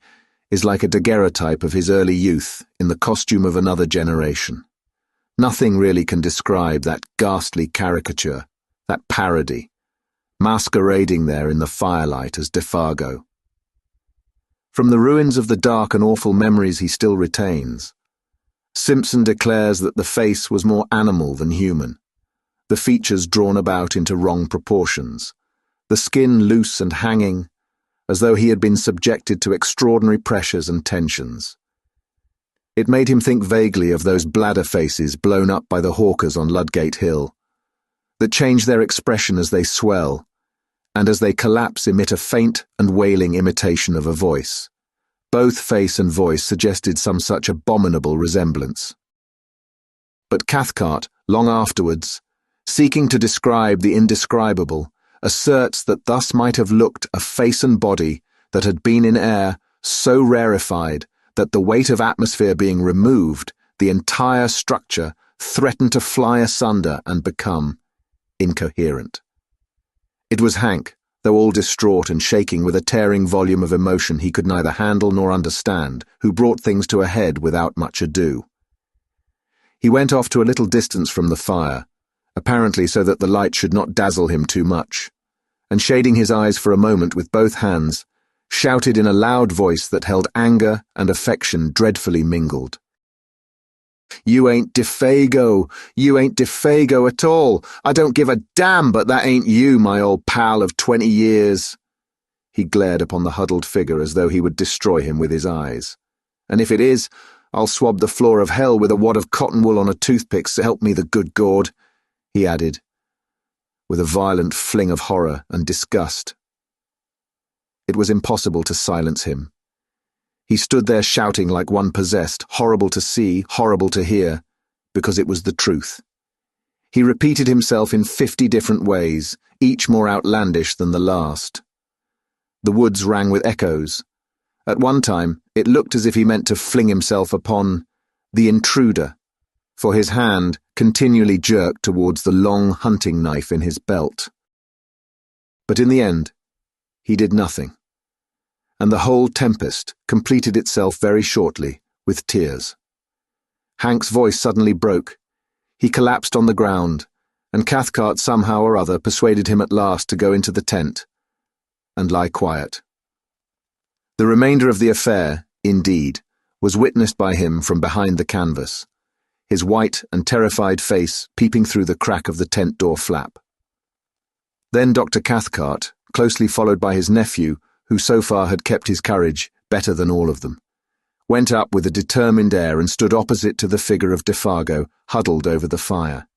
is like a daguerreotype of his early youth in the costume of another generation. Nothing really can describe that ghastly caricature, that parody, masquerading there in the firelight as Defago. From the ruins of the dark and awful memories he still retains, Simpson declares that the face was more animal than human, the features drawn about into wrong proportions, the skin loose and hanging, as though he had been subjected to extraordinary pressures and tensions. It made him think vaguely of those bladder faces blown up by the hawkers on Ludgate Hill, that change their expression as they swell, and as they collapse emit a faint and wailing imitation of a voice. Both face and voice suggested some such abominable resemblance. But Cathcart, long afterwards, seeking to describe the indescribable, asserts that thus might have looked a face and body that had been in air so rarefied that the weight of atmosphere being removed, the entire structure threatened to fly asunder and become incoherent. It was Hank, though all distraught and shaking with a tearing volume of emotion he could neither handle nor understand, who brought things to a head without much ado. He went off to a little distance from the fire, apparently so that the light should not dazzle him too much, and shading his eyes for a moment with both hands, shouted in a loud voice that held anger and affection dreadfully mingled. "You ain't Defago! You ain't Defago at all! I don't give a damn, but that ain't you, my old pal of 20 years!" He glared upon the huddled figure as though he would destroy him with his eyes. "And if it is, I'll swab the floor of hell with a wad of cotton wool on a toothpick, so help me the good God," he added, with a violent fling of horror and disgust. It was impossible to silence him. He stood there shouting like one possessed, horrible to see, horrible to hear, because it was the truth. He repeated himself in 50 different ways, each more outlandish than the last. The woods rang with echoes. At one time, it looked as if he meant to fling himself upon the intruder, for his hand continually jerked towards the long hunting knife in his belt. But in the end, he did nothing, and the whole tempest completed itself very shortly with tears. Hank's voice suddenly broke. He collapsed on the ground, and Cathcart somehow or other persuaded him at last to go into the tent and lie quiet. The remainder of the affair, indeed, was witnessed by him from behind the canvas, his white and terrified face peeping through the crack of the tent door flap. Then Dr. Cathcart, closely followed by his nephew, who so far had kept his courage better than all of them, went up with a determined air and stood opposite to the figure of Defago, huddled over the fire.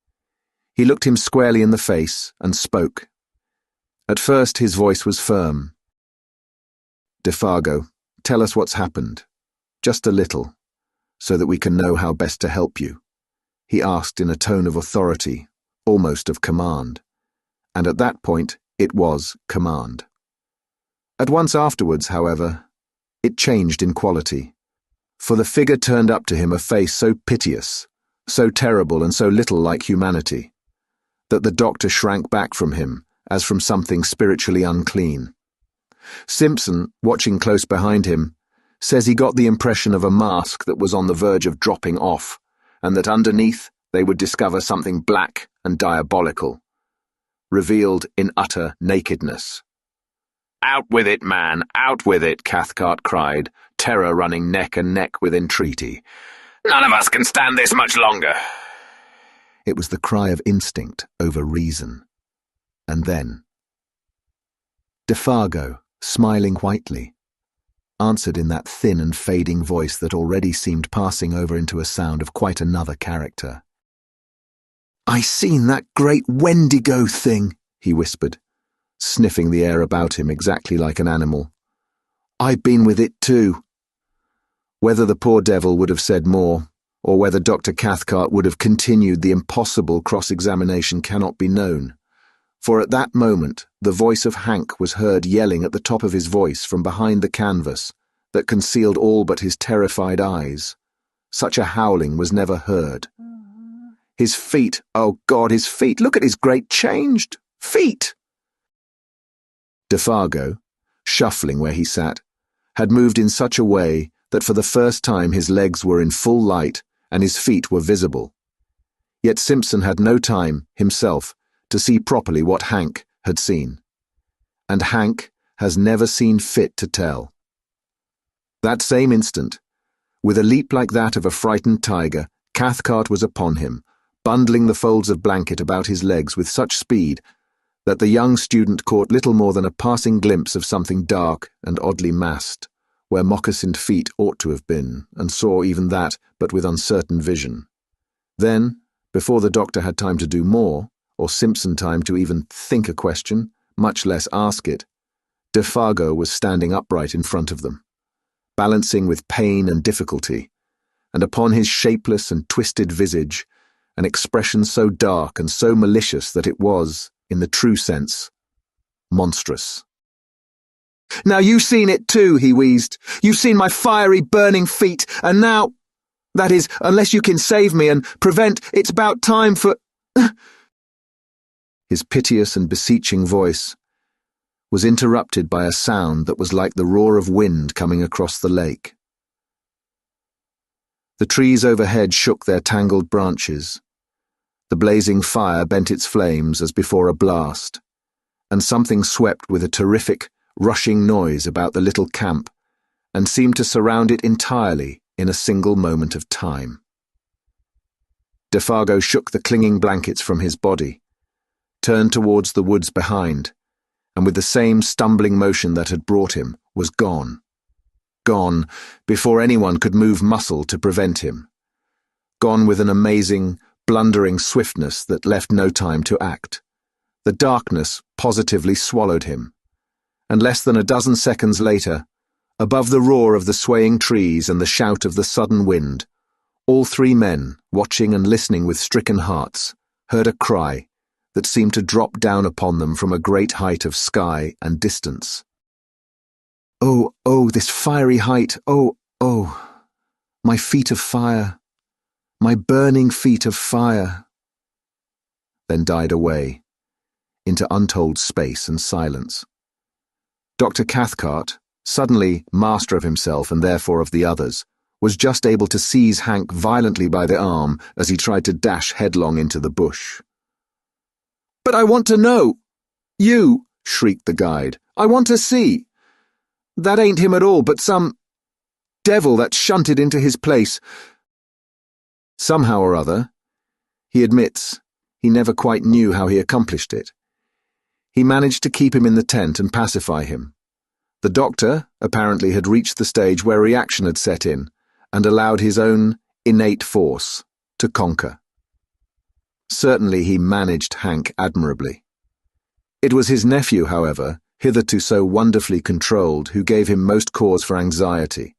He looked him squarely in the face and spoke. At first his voice was firm. "Defago, tell us what's happened. Just a little, so that we can know how best to help you," he asked in a tone of authority, almost of command. And at that point, it was command. At once afterwards, however, it changed in quality, for the figure turned up to him a face so piteous, so terrible and so little like humanity, that the doctor shrank back from him as from something spiritually unclean. Simpson, watching close behind him, says he got the impression of a mask that was on the verge of dropping off, and that underneath they would discover something black and diabolical, revealed in utter nakedness. "Out with it, man, out with it," Cathcart cried, terror running neck and neck with entreaty. "None of us can stand this much longer." It was the cry of instinct over reason. And then Defago, smiling whitely, answered in that thin and fading voice that already seemed passing over into a sound of quite another character. "I seen that great Wendigo thing," he whispered, sniffing the air about him exactly like an animal. "I've been with it too." Whether the poor devil would have said more, or whether Dr. Cathcart would have continued the impossible cross-examination cannot be known, for at that moment the voice of Hank was heard yelling at the top of his voice from behind the canvas that concealed all but his terrified eyes. Such a howling was never heard. His feet, oh God, his feet, look at his great changed feet! Defargo, shuffling where he sat, had moved in such a way that for the first time his legs were in full light and his feet were visible. Yet Simpson had no time, himself, to see properly what Hank had seen. And Hank has never seen fit to tell. That same instant, with a leap like that of a frightened tiger, Cathcart was upon him, bundling the folds of blanket about his legs with such speed that the young student caught little more than a passing glimpse of something dark and oddly massed, where moccasined feet ought to have been, and saw even that, but with uncertain vision. Then, before the doctor had time to do more, or Simpson time to even think a question, much less ask it, Defargo was standing upright in front of them, balancing with pain and difficulty, and upon his shapeless and twisted visage, an expression so dark and so malicious that it was, in the true sense, monstrous. "Now you've seen it too," he wheezed. "You've seen my fiery, burning feet, and now... That is, unless you can save me and prevent, it's about time for..." His piteous and beseeching voice was interrupted by a sound that was like the roar of wind coming across the lake. The trees overhead shook their tangled branches. The blazing fire bent its flames as before a blast, and something swept with a terrific, rushing noise about the little camp and seemed to surround it entirely in a single moment of time. Defargo shook the clinging blankets from his body, turned towards the woods behind, and with the same stumbling motion that had brought him, was gone. Gone before anyone could move muscle to prevent him. Gone with an amazing, blundering swiftness that left no time to act. The darkness positively swallowed him, and less than a dozen seconds later, above the roar of the swaying trees and the shout of the sudden wind, all three men, watching and listening with stricken hearts, heard a cry that seemed to drop down upon them from a great height of sky and distance. "Oh, oh, this fiery height, oh, oh, my feet of fire, my burning feet of fire," then died away, into untold space and silence. Dr. Cathcart, suddenly master of himself and therefore of the others, was just able to seize Hank violently by the arm as he tried to dash headlong into the bush. "But I want to know! You!" shrieked the guide. "I want to see! That ain't him at all, but some devil that's shunted into his place." Somehow or other, he admits, he never quite knew how he accomplished it. He managed to keep him in the tent and pacify him. The doctor apparently had reached the stage where reaction had set in and allowed his own innate force to conquer. Certainly he managed Hank admirably. It was his nephew, however, hitherto so wonderfully controlled, who gave him most cause for anxiety,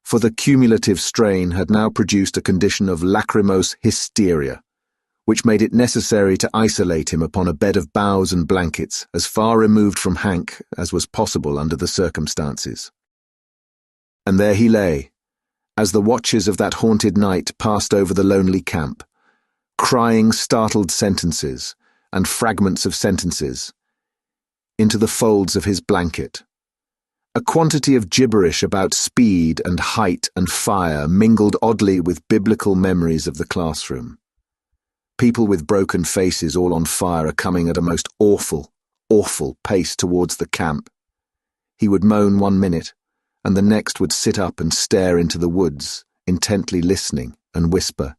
for the cumulative strain had now produced a condition of lachrymose hysteria, which made it necessary to isolate him upon a bed of boughs and blankets as far removed from Hank as was possible under the circumstances. And there he lay, as the watches of that haunted night passed over the lonely camp, crying startled sentences and fragments of sentences into the folds of his blanket. A quantity of gibberish about speed and height and fire mingled oddly with biblical memories of the classroom. People with broken faces all on fire are coming at a most awful, awful pace towards the camp. He would moan one minute, and the next would sit up and stare into the woods, intently listening, and whisper,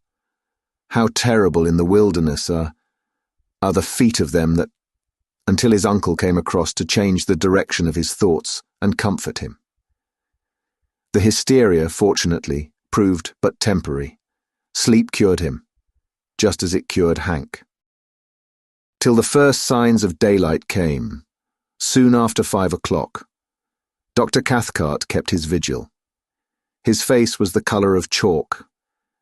"How terrible in the wilderness are the feet of them that..." until his uncle came across to change the direction of his thoughts and comfort him. The hysteria, fortunately, proved but temporary. Sleep cured him, just as it cured Hank. Till the first signs of daylight came, soon after 5 o'clock. Dr. Cathcart kept his vigil. His face was the colour of chalk,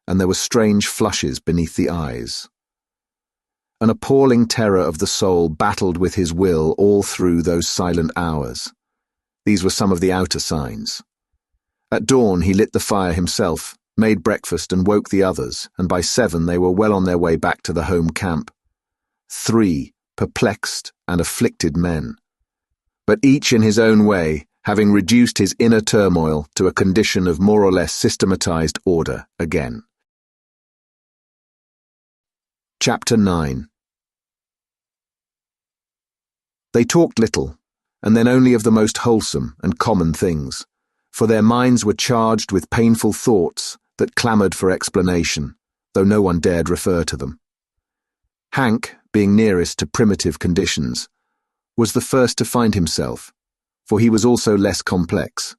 and there were strange flushes beneath the eyes. An appalling terror of the soul battled with his will all through those silent hours. These were some of the outer signs. At dawn he lit the fire himself, made breakfast and woke the others, and by 7 they were well on their way back to the home camp. 3 perplexed and afflicted men, but each in his own way, having reduced his inner turmoil to a condition of more or less systematized order again. Chapter 9. They talked little, and then only of the most wholesome and common things, for their minds were charged with painful thoughts that clamoured for explanation, though no one dared refer to them. Hank, being nearest to primitive conditions, was the first to find himself, for he was also less complex.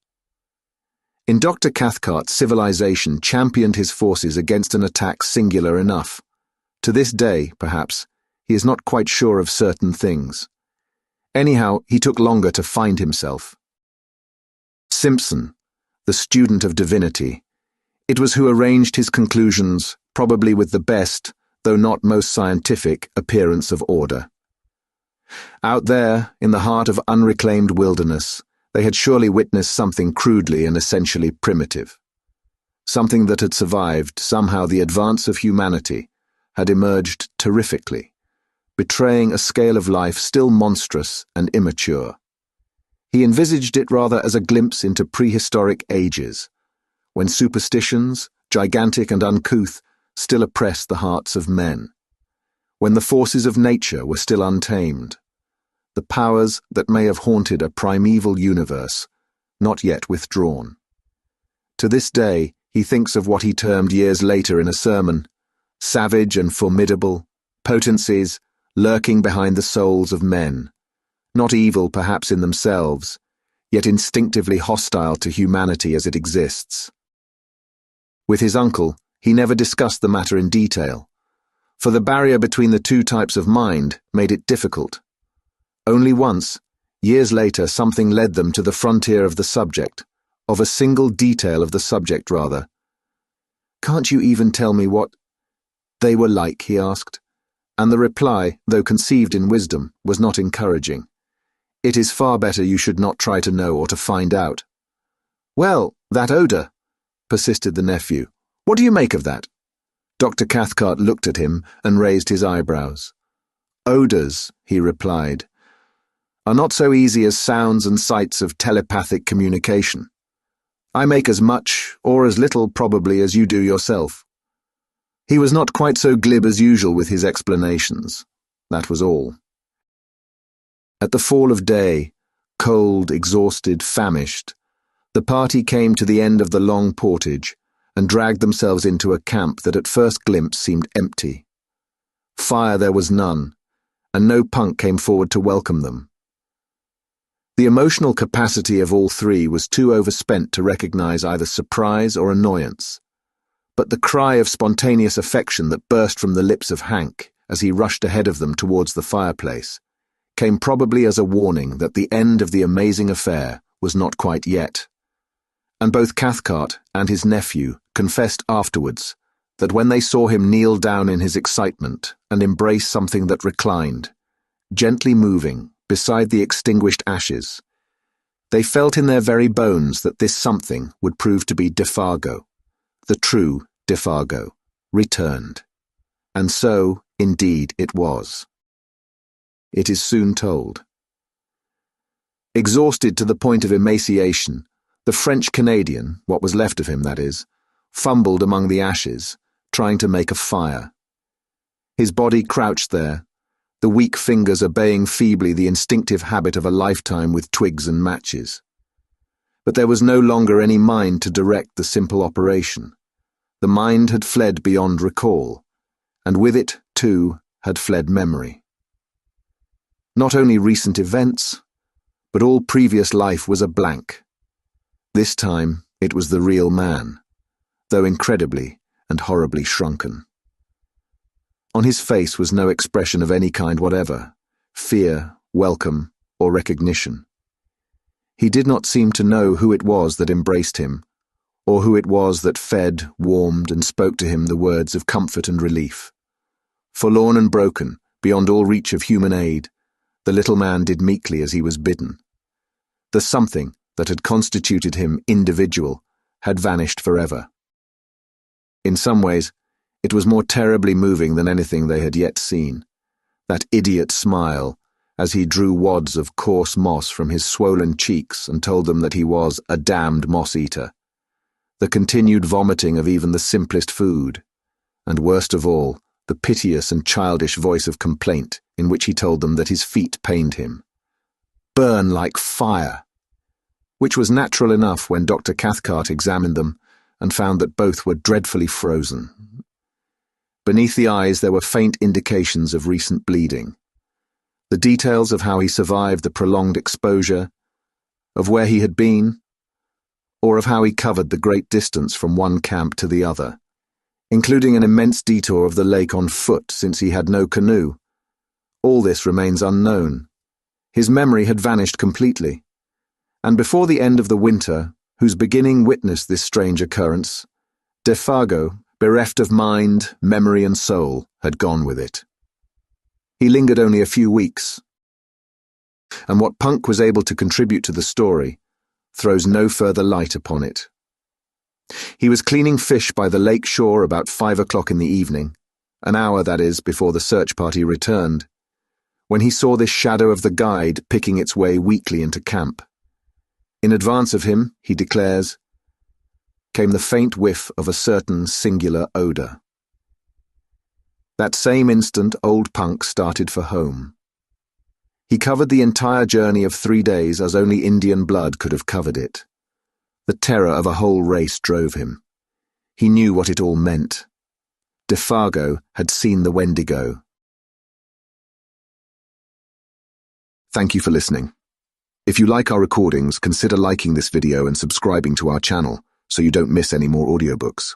In Dr. Cathcart's civilization championed his forces against an attack singular enough. To this day, perhaps, he is not quite sure of certain things. Anyhow, he took longer to find himself. Simpson, the student of divinity, it was who arranged his conclusions, probably with the best, though not most scientific, appearance of order. Out there, in the heart of unreclaimed wilderness, they had surely witnessed something crudely and essentially primitive. Something that had survived, somehow the advance of humanity, had emerged terrifically, betraying a scale of life still monstrous and immature. He envisaged it rather as a glimpse into prehistoric ages, when superstitions, gigantic and uncouth, still oppressed the hearts of men, when the forces of nature were still untamed, the powers that may have haunted a primeval universe, not yet withdrawn. To this day, he thinks of what he termed years later in a sermon, savage and formidable, potencies lurking behind the souls of men, not evil perhaps in themselves, yet instinctively hostile to humanity as it exists. With his uncle, he never discussed the matter in detail, for the barrier between the two types of mind made it difficult. Only once, years later, something led them to the frontier of the subject, of a single detail of the subject, rather. "Can't you even tell me what they were like?" he asked, and the reply, though conceived in wisdom, was not encouraging. "It is far better you should not try to know or to find out." "Well, that odour," persisted the nephew. "What do you make of that?" Dr. Cathcart looked at him and raised his eyebrows. "Odours," he replied, "are not so easy as sounds and sights of telepathic communication. I make as much, or as little probably, as you do yourself." He was not quite so glib as usual with his explanations. That was all. At the fall of day, cold, exhausted, famished, the party came to the end of the long portage and dragged themselves into a camp that at first glimpse seemed empty. Fire there was none, and no punk came forward to welcome them. The emotional capacity of all three was too overspent to recognize either surprise or annoyance, but the cry of spontaneous affection that burst from the lips of Hank as he rushed ahead of them towards the fireplace came probably as a warning that the end of the amazing affair was not quite yet. And both Cathcart and his nephew confessed afterwards that when they saw him kneel down in his excitement and embrace something that reclined, gently moving, beside the extinguished ashes, they felt in their very bones that this something would prove to be Defargo, the true Defargo, returned. And so, indeed, it was. It is soon told. Exhausted to the point of emaciation, the French-Canadian, what was left of him, that is, fumbled among the ashes, trying to make a fire. His body crouched there, the weak fingers obeying feebly the instinctive habit of a lifetime with twigs and matches. But there was no longer any mind to direct the simple operation. The mind had fled beyond recall, and with it, too, had fled memory. Not only recent events, but all previous life was a blank. This time it was the real man, though incredibly and horribly shrunken. On his face was no expression of any kind whatever, fear, welcome, or recognition. He did not seem to know who it was that embraced him, or who it was that fed, warmed, and spoke to him the words of comfort and relief. Forlorn and broken, beyond all reach of human aid, the little man did meekly as he was bidden. The something that had constituted him individual had vanished forever. In some ways, it was more terribly moving than anything they had yet seen. That idiot smile, as he drew wads of coarse moss from his swollen cheeks and told them that he was a damned moss-eater. The continued vomiting of even the simplest food, and worst of all, the piteous and childish voice of complaint in which he told them that his feet pained him. Burn like fire! Which was natural enough when Dr. Cathcart examined them and found that both were dreadfully frozen. Beneath the eyes there were faint indications of recent bleeding. The details of how he survived the prolonged exposure, of where he had been, or of how he covered the great distance from one camp to the other, including an immense detour of the lake on foot since he had no canoe. All this remains unknown. His memory had vanished completely, and before the end of the winter, whose beginning witnessed this strange occurrence, Defago, bereft of mind, memory, and soul, had gone with it. He lingered only a few weeks, and what Punk was able to contribute to the story throws no further light upon it. He was cleaning fish by the lake shore about 5 o'clock in the evening, an hour, that is, before the search party returned, when he saw this shadow of the guide picking its way weakly into camp. In advance of him, he declares, came the faint whiff of a certain singular odour. That same instant old Punk started for home. He covered the entire journey of 3 days as only Indian blood could have covered it. The terror of a whole race drove him. He knew what it all meant. Defago had seen the Wendigo. Thank you for listening. If you like our recordings, consider liking this video and subscribing to our channel so you don't miss any more audiobooks.